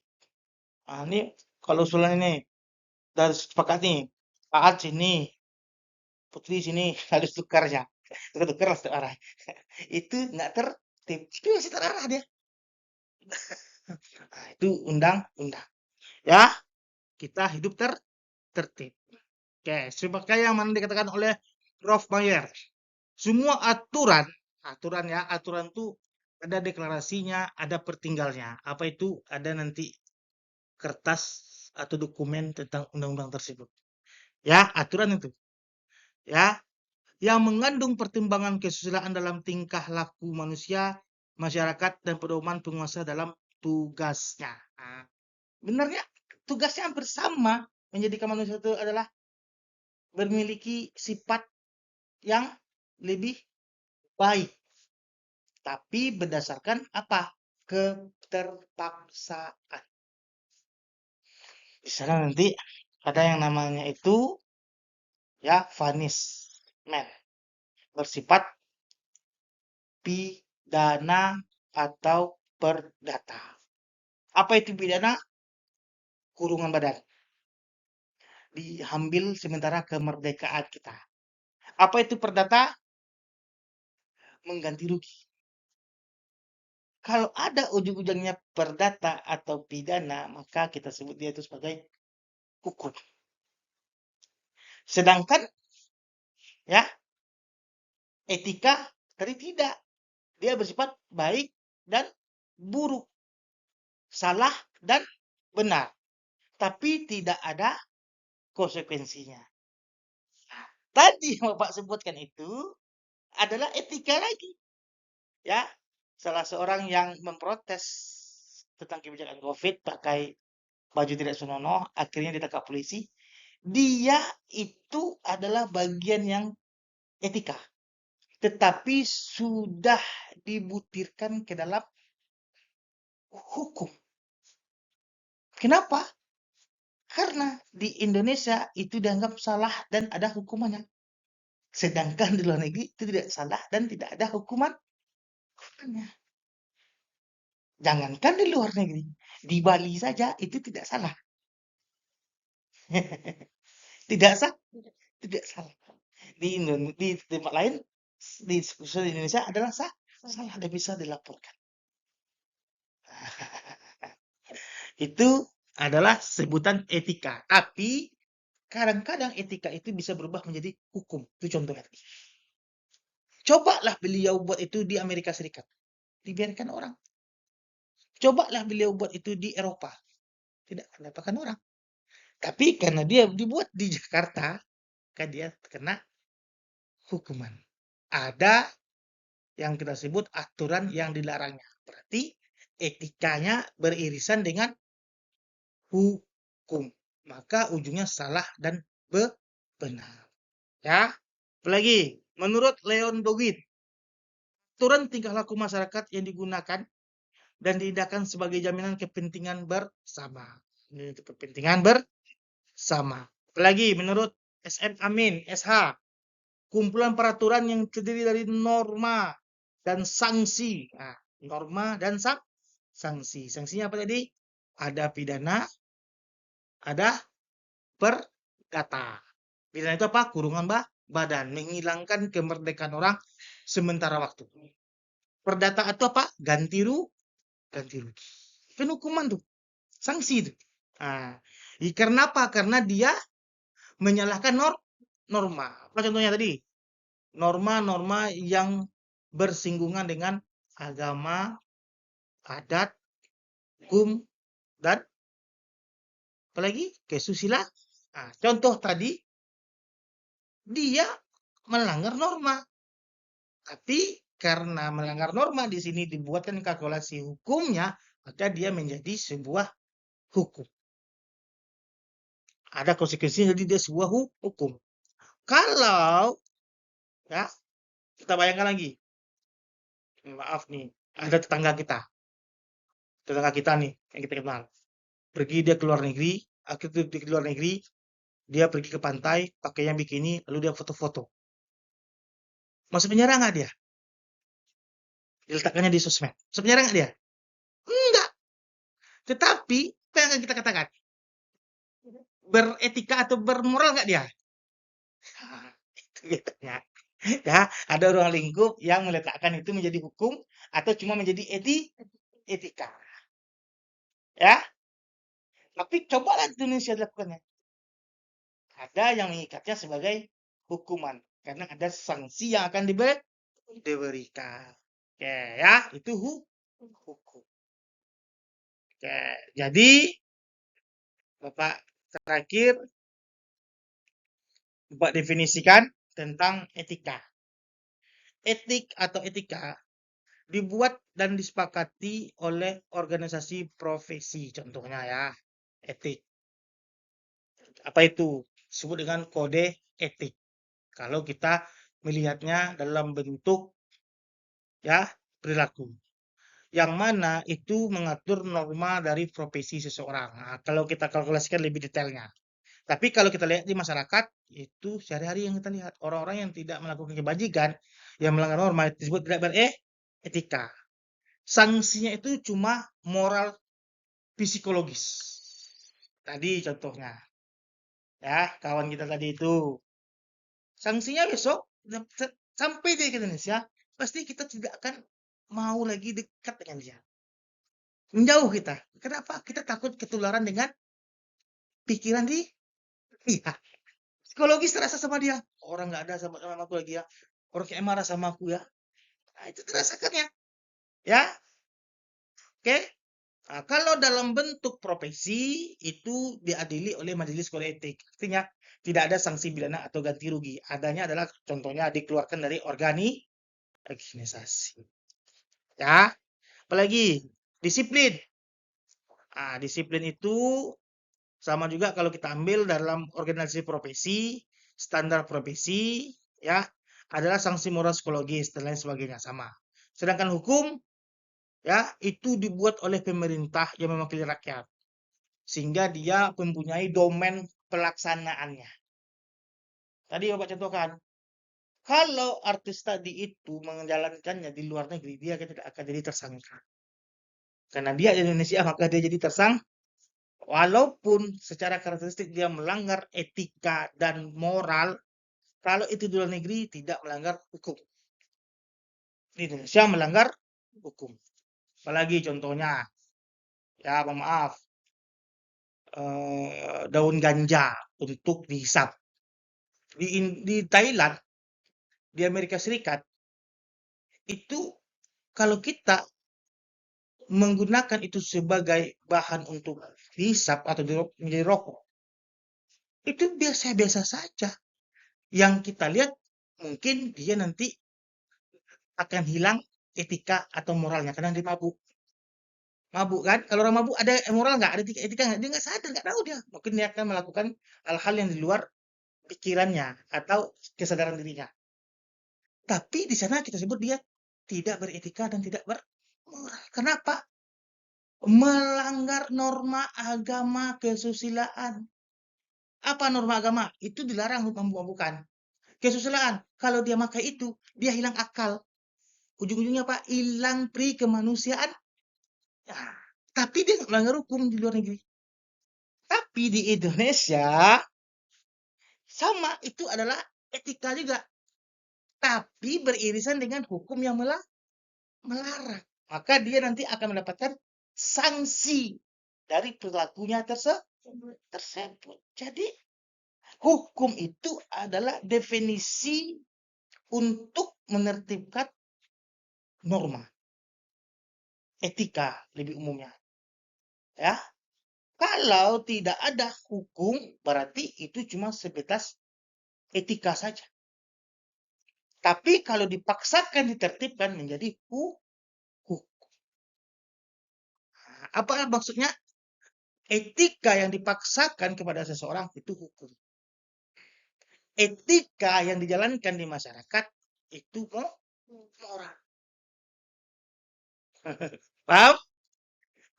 Nah, ini kalau usulan ini dari sepakat nih, Pak sini, Putri sini, harus tukarnya. Tukar satu arah. Itu nggak tertib. Itu masih terarah dia. Nah, itu undang-undang. Ya, kita hidup tertib. Oke, sebagai yang mana dikatakan oleh Prof. Mayer. Semua aturan ya, aturan tuh ada deklarasinya, ada pertinggalnya. Apa itu? Ada nanti kertas atau dokumen tentang undang-undang tersebut. Ya, aturan itu. Ya, yang mengandung pertimbangan kesusilaan dalam tingkah laku manusia, masyarakat, dan pedoman penguasa dalam tugasnya. Nah, benarnya tugasnya hampir sama. Menjadikan manusia itu adalah memiliki sifat yang lebih baik. Tapi berdasarkan apa? Keterpaksaan. Di sana nanti ada yang namanya itu ya punishment. Bersifat pidana atau perdata. Apa itu pidana? Kurungan badan. Diambil sementara kemerdekaan kita. Apa itu perdata? Mengganti rugi. Kalau ada ujung-ujungnya perdata atau pidana, maka kita sebut dia itu sebagai hukum. Sedangkan ya etika tadi tidak. Dia bersifat baik dan buruk, salah dan benar. Tapi tidak ada konsekuensinya. Nah, tadi yang Bapak sebutkan itu adalah etika lagi. Ya, salah seorang yang memprotes tentang kebijakan COVID pakai baju tidak senonoh, akhirnya ditangkap polisi. Dia itu adalah bagian yang etika, tetapi sudah dibutirkan ke dalam hukum. Kenapa? Karena di Indonesia itu dianggap salah dan ada hukumannya. Sedangkan di luar negeri itu tidak salah dan tidak ada hukumannya. Jangankan di luar negeri, di Bali saja itu tidak salah. Tidak sah, tidak salah. Di tempat lain, di Indonesia adalah salah dan bisa dilaporkan. Itu adalah sebutan etika. Tapi kadang-kadang etika itu bisa berubah menjadi hukum. Itu contohnya. Cobalah beliau buat itu di Amerika Serikat. Dibiarkan orang. Cobalah beliau buat itu di Eropa. Tidak akan dapatkan orang. Tapi karena dia dibuat di Jakarta, kan dia kena hukuman. Ada yang kita sebut aturan yang dilarangnya. Berarti etikanya beririsan dengan hukum. Maka ujungnya salah dan benar. Ya, apalagi menurut Leon Dogin, aturan tingkah laku masyarakat yang digunakan dan diindahkan sebagai jaminan kepentingan bersama. Ini kepentingan bersama. Apalagi menurut SM Amin, SH, kumpulan peraturan yang terdiri dari norma dan sanksi. Nah, norma dan sanksi. Sanksinya apa tadi? Ada pidana, ada perdata. Pidana itu apa? Kurungan badan, menghilangkan kemerdekaan orang sementara waktu. Perdata itu apa? Ganti rugi. Kan hukuman tuh, sanksi itu. Nah, karena apa? Karena dia menyalahkan norma. Apa contohnya tadi? Norma-norma yang bersinggungan dengan agama, adat, hukum, dan apalagi kesusilaan. Nah, contoh tadi dia melanggar norma, tapi karena melanggar norma di sini dibuatkan kalkulasi hukumnya, maka dia menjadi sebuah hukum. Ada konsekuensinya jadi dia sebuah hukum. Kalau ya kita bayangkan lagi, maaf nih, ada tetangga kita nih yang kita kenal. Pergi dia ke luar negeri, akhirnya di luar negeri, dia pergi ke pantai, pakainya bikini, lalu dia foto-foto. Masuk penjara nggak dia? Diletakkannya di sosmed. Masuk penjara nggak dia? Enggak. Tetapi, apa yang akan kita katakan? Beretika atau bermoral nggak dia? Nah, itu bedanya. Ya, ada ruang lingkup yang meletakkan itu menjadi hukum atau cuma menjadi etika. Ya, tapi cobalah di Indonesia dilakukannya. Ada yang mengikatnya sebagai hukuman. karena ada sanksi yang akan diberikan. Oke ya, itu hukum. Oke, jadi Bapak terakhir Bapak definisikan tentang etika. Etik atau etika dibuat dan disepakati oleh organisasi profesi, contohnya ya, etik. Apa itu? Disebut dengan kode etik. Kalau kita melihatnya dalam bentuk ya perilaku. Yang mana itu mengatur norma dari profesi seseorang. Nah, kalau kita kalkulasikan lebih detailnya. Tapi kalau kita lihat di masyarakat, itu sehari-hari yang kita lihat. Orang-orang yang tidak melakukan kebajikan, yang melanggar norma, itu disebut tidak beretika. Sanksinya itu cuma moral psikologis. Tadi contohnya, ya kawan kita tadi itu. Sanksinya besok, sampai dia ke Indonesia, pasti kita tidak akan mau lagi dekat dengan dia. Menjauh kita. Kenapa? Kita takut ketularan dengan pikiran dia. Psikologis terasa sama dia. Orang nggak ada sama aku lagi ya. Orang kayak marah sama aku ya. Nah, itu terasakan ya. Ya, oke. Nah, kalau dalam bentuk profesi itu diadili oleh majelis kode etik. Artinya tidak ada sanksi pidana atau ganti rugi. Adanya adalah contohnya dikeluarkan dari organisasi. Ya, apalagi disiplin. Nah, disiplin itu sama juga kalau kita ambil dalam organisasi profesi, standar profesi, ya, adalah sanksi moral psikologis dan lain sebagainya sama. Sedangkan hukum, ya, itu dibuat oleh pemerintah yang mewakili rakyat, sehingga dia mempunyai domain pelaksanaannya. Tadi Bapak contohkan, kalau artis tadi itu menjalankannya di luar negeri, dia tidak akan jadi tersangka. Karena dia di Indonesia, maka dia jadi tersangka. Walaupun secara karakteristik dia melanggar etika dan moral, kalau itu di luar negeri tidak melanggar hukum. Di Indonesia melanggar hukum. Apalagi contohnya, ya maaf, daun ganja untuk dihisap. Di Thailand, di Amerika Serikat, itu kalau kita menggunakan itu sebagai bahan untuk dihisap atau menjadi rokok, itu biasa-biasa saja. Yang kita lihat mungkin dia nanti akan hilang etika atau moralnya karena dia mabuk. Mabuk kan? Kalau orang mabuk ada moral nggak? Ada etika nggak? Dia nggak sadar, nggak tahu dia. Mungkin dia akan melakukan hal-hal yang di luar pikirannya atau kesadaran dirinya. Tapi di sana kita sebut dia tidak beretika dan tidak bermoral. Kenapa? Melanggar norma agama kesusilaan. Apa norma agama? Itu dilarang mabuk-mabukan. Kesusilaan. Kalau dia makai itu, dia hilang akal. Ujung-ujungnya apa? Hilang pri kemanusiaan. Ya, tapi dia nggak melanggar hukum di luar negeri. Tapi di Indonesia sama, itu adalah etika juga. Tapi beririsan dengan hukum yang melarang. Maka dia nanti akan mendapatkan sanksi dari perilakunya tersebut. Jadi hukum itu adalah definisi untuk menertibkan norma. Etika lebih umumnya. Ya, kalau tidak ada hukum, berarti itu cuma sebatas etika saja. Tapi kalau dipaksakan ditertibkan menjadi hukum. Apa maksudnya? Etika yang dipaksakan kepada seseorang itu hukum. Etika yang dijalankan di masyarakat itu moral. Paham?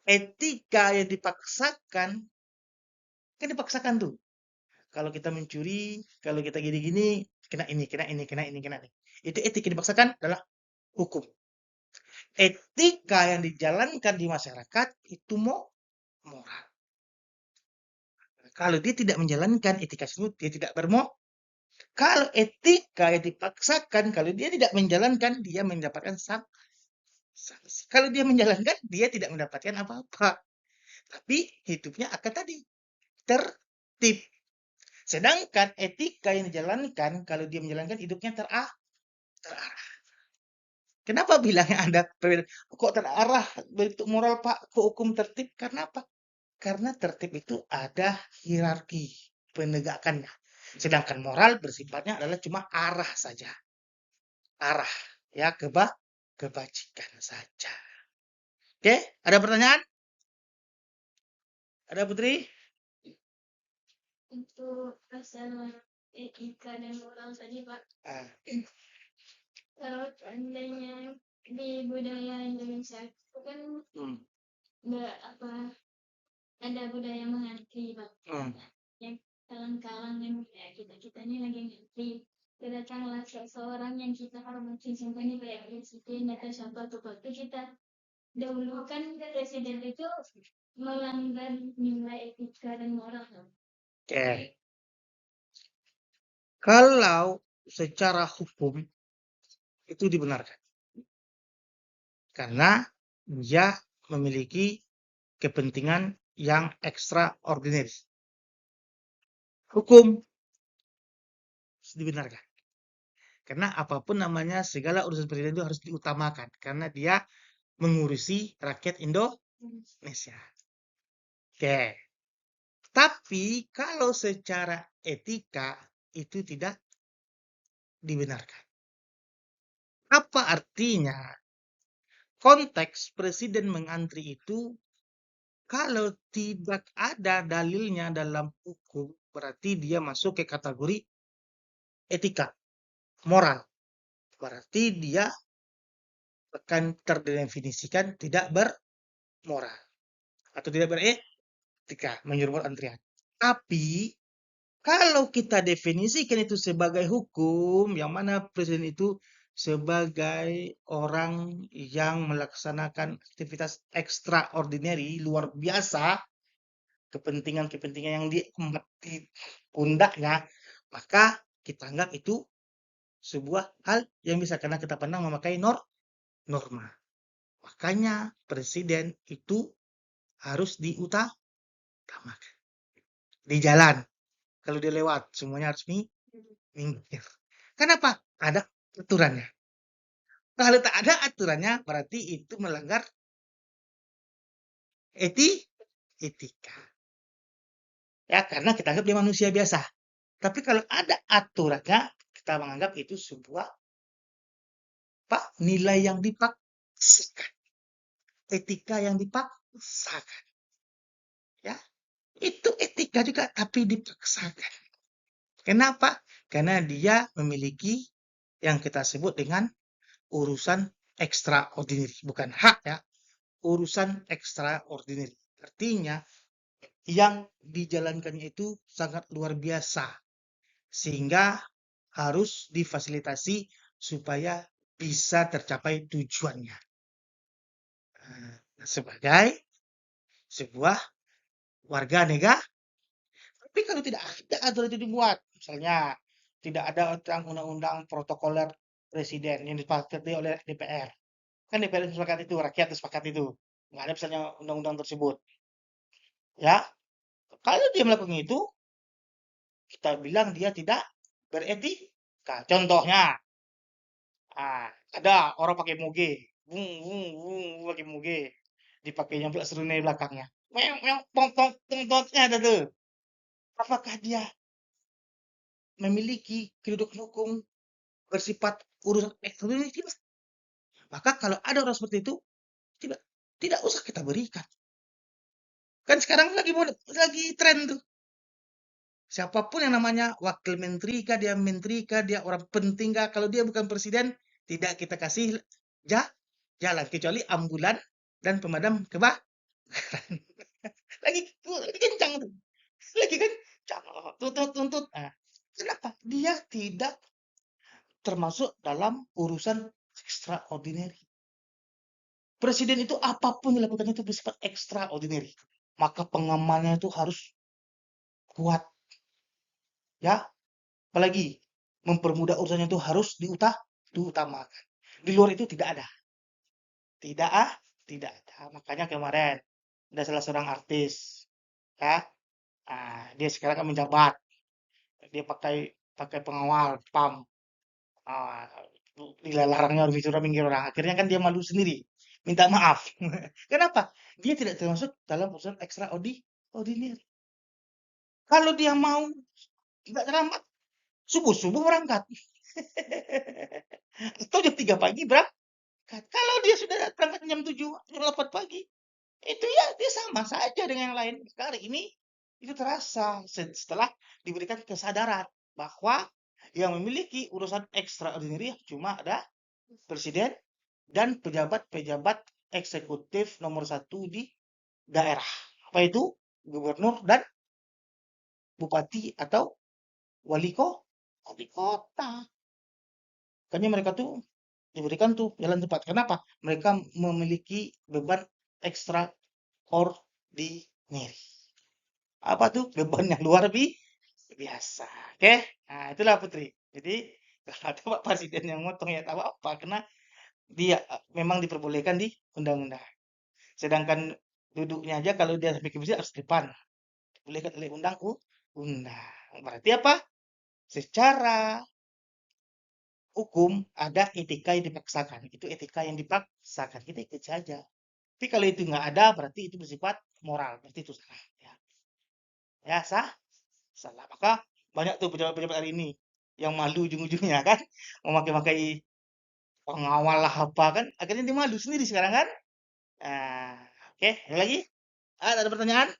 Etika yang dipaksakan, kan dipaksakan tuh. Kalau kita mencuri, kalau kita gini-gini, kena ini, kena ini, kena ini, kena ini. Itu etika yang dipaksakan adalah hukum. Etika yang dijalankan di masyarakat itu moral. Kalau dia tidak menjalankan etika tersebut, dia tidak bermoral. Kalau etika yang dipaksakan, kalau dia tidak menjalankan, dia mendapatkan sanksi. Kalau dia menjalankan, dia tidak mendapatkan apa-apa. Tapi hidupnya akan tadi tertib. Sedangkan etika yang dijalankan, kalau dia menjalankan hidupnya terarah. Kenapa bilangnya ada perbedaan? Kok terarah bentuk moral Pak? Kok hukum tertib? Karena apa? Karena tertib itu ada hierarki penegakannya. Sedangkan moral bersifatnya adalah cuma arah saja. Arah ya kebajikan saja. Oke, ada pertanyaan? Ada Putri? Untuk masalah etika dan moral tadi Pak, Ah, kalau seandainya di budaya Indonesia itu kan hmm, nggak apa ada budaya mengantri Pak, hmm. yang kalang-kalang yang ya kita ini lagi ngantri, kedatanglah seseorang yang kita hormati contohnya kayak presiden atau siapa tuh Pak, itu kita dahulukan presiden itu melanggar nilai etika dan moral Pak. Oke. Kalau secara hukum itu dibenarkan. Karena dia memiliki kepentingan yang extraordinary. Hukum dibenarkan. Karena apapun namanya segala urusan presiden itu harus diutamakan. Karena dia mengurusi rakyat Indonesia. Oke. Tapi kalau secara etika itu tidak dibenarkan. Apa artinya? Konteks presiden mengantri itu kalau tidak ada dalilnya dalam hukum, berarti dia masuk ke kategori etika, moral. Berarti dia akan terdefinisikan tidak bermoral atau tidak beretika menyuruh antrian. Tapi kalau kita definisikan itu sebagai hukum, yang mana presiden itu sebagai orang yang melaksanakan aktivitas extraordinary, luar biasa, kepentingan-kepentingan yang diembat di pundaknya, maka kita anggap itu sebuah hal yang bisa karena kita pandang memakai norma. Makanya presiden itu harus diutamakan. Di jalan, kalau dia lewat, semuanya harus minggir. Kenapa? Ada aturannya. Kalau tak ada aturannya, berarti itu melanggar etika. Ya, karena kita anggap dia manusia biasa. Tapi kalau ada aturannya, kita menganggap itu sebuah nilai yang dipaksakan. Etika yang dipaksakan. Ya, itu etika juga, tapi dipaksakan. Kenapa? Karena dia memiliki yang kita sebut dengan urusan extraordinary. Bukan hak ya, urusan extraordinary. Artinya yang dijalankannya itu sangat luar biasa. Sehingga harus difasilitasi supaya bisa tercapai tujuannya. Sebagai sebuah warga negara. Tapi kalau tidak ada aturan itu dibuat, misalnya tidak ada undang-undang protokoler presiden yang disepakati oleh DPR. Kan DPR sepakat itu, rakyat sepakat itu. Nggak ada misalnya undang-undang tersebut. Ya, kalau dia melakukan itu, kita bilang dia tidak beretika. Contohnya, ada orang pakai moge, bung bung bung pakai moge, dipakainya pula serunai belakangnya. Meong pong pong pong pongnya ada tuh. Apakah dia memiliki kedudukan hukum bersifat urusan ekonomi? Tidak. Maka kalau ada orang seperti itu, tidak tidak usah kita berikan. Kan sekarang lagi tren tuh. Siapapun yang namanya wakil menteri kah, dia menteri kah, dia orang penting kah, kalau dia bukan presiden, tidak kita kasih jalan kecuali ambulan dan pemadam kebakaran. lagi kencang tuh. Lagi kencang. Tuntut. Nah, kenapa? Dia tidak termasuk dalam urusan extraordinary. Presiden itu apapun dilakukan itu bersifat extraordinary. Maka pengamannya itu harus kuat. Ya, apalagi mempermudah urusannya itu harus diutamakan. Di luar itu tidak ada. Tidak ada. Makanya kemarin ada salah seorang artis, ya, dia sekarang kan menjabat. Dia pakai pakai pengawal PAM. Ah, dilarangnya harus sudah minggir orang. Akhirnya kan dia malu sendiri, minta maaf. Kenapa? Dia tidak termasuk dalam urusan extraordinary. Kalau dia mau tidak terlambat, subuh-subuh berangkat. Atau jam 3 pagi berangkat. Kalau dia sudah berangkat jam 7, jam 8 pagi, itu ya dia sama saja dengan yang lain. Kali ini itu terasa setelah diberikan kesadaran bahwa yang memiliki urusan extraordinary cuma ada presiden dan pejabat-pejabat eksekutif nomor satu di daerah. Apa itu? Gubernur dan bupati atau wali kota. Makanya mereka tuh diberikan tuh jalan cepat. Kenapa? Mereka memiliki beban extraordinary. Apa tuh? Beban yang luar biasa. Oke? Nah, itulah Putri. Jadi, kalau ada Pak Presiden yang motong ya tak apa-apa. Karena dia memang diperbolehkan di undang-undang. Sedangkan duduknya aja kalau dia sampai ke masjid harus di depan. Dibolehkan oleh undang. Berarti apa? Secara hukum ada etika yang dipaksakan. Itu etika yang dipaksakan. Kita ikut saja. Tapi kalau itu nggak ada, berarti itu bersifat moral. Berarti itu salah. Ya sah? Salah. Maka banyak tuh pejabat-pejabat hari ini yang malu ujung-ujungnya kan. Memakai-makai pengawal lah apa kan. Akhirnya dia malu sendiri sekarang kan. Nah, oke. Ada lagi? Ada pertanyaan?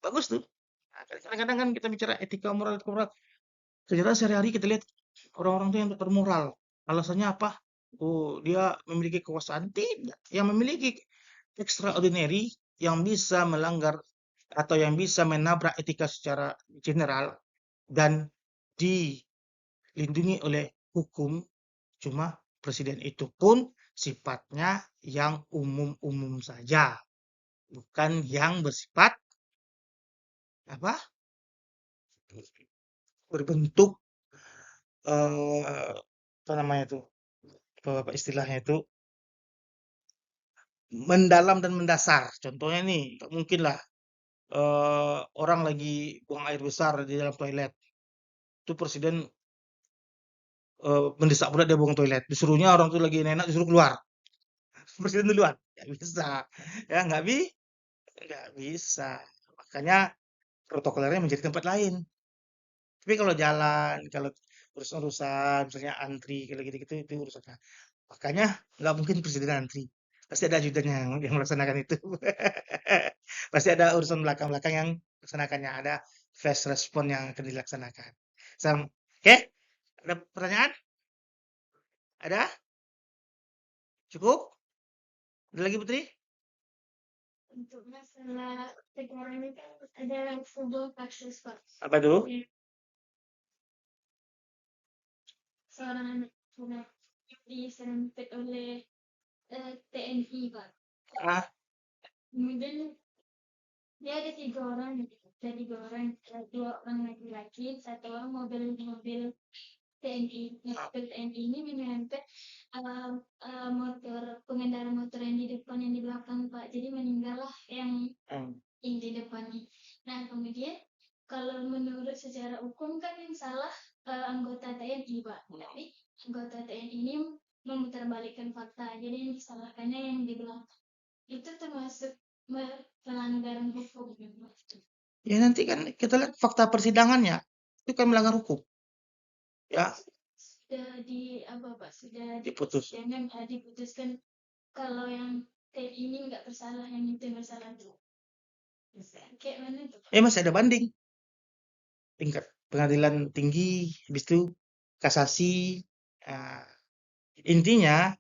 Bagus tuh. Nah, kadang-kadang kan kita bicara etika moral. Ternyata sehari-hari kita lihat orang-orang tuh yang bermoral. Alasannya apa? Oh, dia memiliki kekuasaan. Tidak. Yang memiliki extraordinary yang bisa melanggar atau yang bisa menabrak etika secara general dan dilindungi oleh hukum cuma presiden, itu pun sifatnya yang umum-umum saja, bukan yang bersifat apa? Berbentuk apa namanya itu? Apa istilahnya itu? Mendalam dan mendasar. Contohnya nih, nggak mungkin lah orang lagi buang air besar di dalam toilet. Itu presiden mendesak pula dia buang toilet. Disuruhnya orang tuh lagi enak disuruh keluar. Presiden duluan. Nggak bisa. Ya nggak bisa. Makanya protokolernya menjadi tempat lain. Tapi kalau jalan, kalau urusan-urusan, misalnya antri, kalau gitu-gitu, itu urusannya. Makanya nggak mungkin presiden antri. Pasti ada ajudannya yang melaksanakan itu. Pasti ada urusan belakang-belakang yang melaksanakannya. Ada fast respon yang akan dilaksanakan. Oke? Ada pertanyaan? Ada? Cukup? Ada lagi Putri? Untuk masalah sekarang ini kan ada sebuah kasus Pak. Apa tuh? Seorang anak diserempet oleh TNI Pak. Ah, Kemudian dia ada 3 orang, ada 3 orang, 2 orang laki-laki, 1 orang mobil TNI. Nah, mobil TNI ini menyerempet pengendara motor yang di depan, yang di belakang Pak. Jadi meninggal lah yang di depan ini. Nah, kemudian kalau menurut secara hukum kan yang salah anggota TNI Pak. Tapi anggota TNI ini memutarbalikkan fakta. Jadi yang disalahkannya yang di belakang. Itu termasuk pelanggaran hukum. ya nanti kan kita lihat fakta persidangannya. Itu kan melanggar hukum. Ya, Sudah di apa Pak? Sudah diputus. diputuskan kalau yang TNI ini nggak bersalah, yang itu yang bersalah tuh. Kayak mana tuh? Masih ada banding. Tingkat pengadilan tinggi, habis itu kasasi. Nah, intinya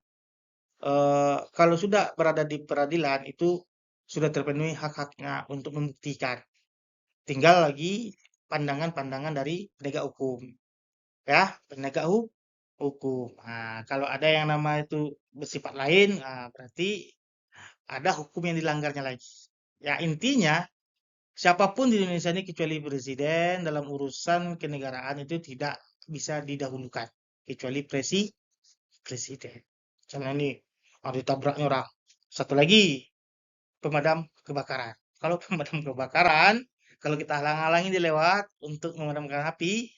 kalau sudah berada di peradilan itu sudah terpenuhi hak-haknya untuk membuktikan. Tinggal lagi pandangan-pandangan dari penegak hukum. Ya, penegak hukum. Nah, kalau ada yang nama itu bersifat lain, berarti ada hukum yang dilanggarnya lagi. Ya, intinya siapapun di Indonesia ini kecuali presiden dalam urusan kenegaraan itu tidak bisa didahulukan kecuali presiden. Misalnya nih, ditabraknya orang. Satu lagi, pemadam kebakaran. Kalau pemadam kebakaran, kalau kita halang-halangi dia lewat untuk memadamkan api,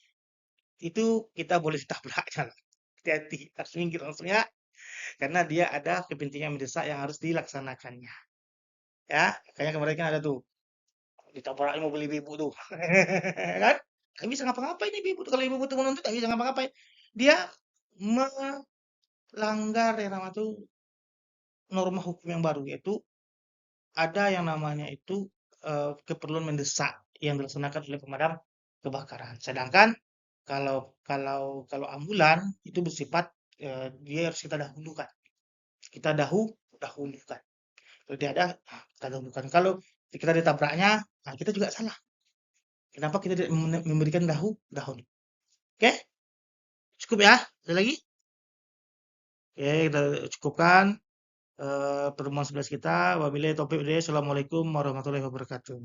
itu kita boleh ditabrak, jangan. Hati-hati, harus minggir langsung ya. Karena dia ada kepentingan mendesak yang harus dilaksanakannya. Ya, makanya kemarin kan ada tuh, ditabrak mobil ibu-ibu tuh. Kan? Nggak bisa ngapa-ngapain ibu-ibu tuh. Kalau ibu-ibu tuh menuntut, nggak bisa ngapa-ngapain. Dia melanggar yang namanya tuh norma hukum yang baru, yaitu ada yang namanya itu keperluan mendesak yang dilaksanakan oleh pemadam kebakaran. Sedangkan kalau ambulan itu bersifat dia harus kita dahulukan. Kita dahulukan. Kalau dia ada, kita dahulukan. Kalau kita ditabraknya, nah kita juga salah. Kenapa kita tidak memberikan dahulu? Oke, cukup ya. Ada lagi? Oke, kita cukupkan pertemuan 11 kita. Wabillahi taufiq wal hidayah. Assalamualaikum warahmatullahi wabarakatuh.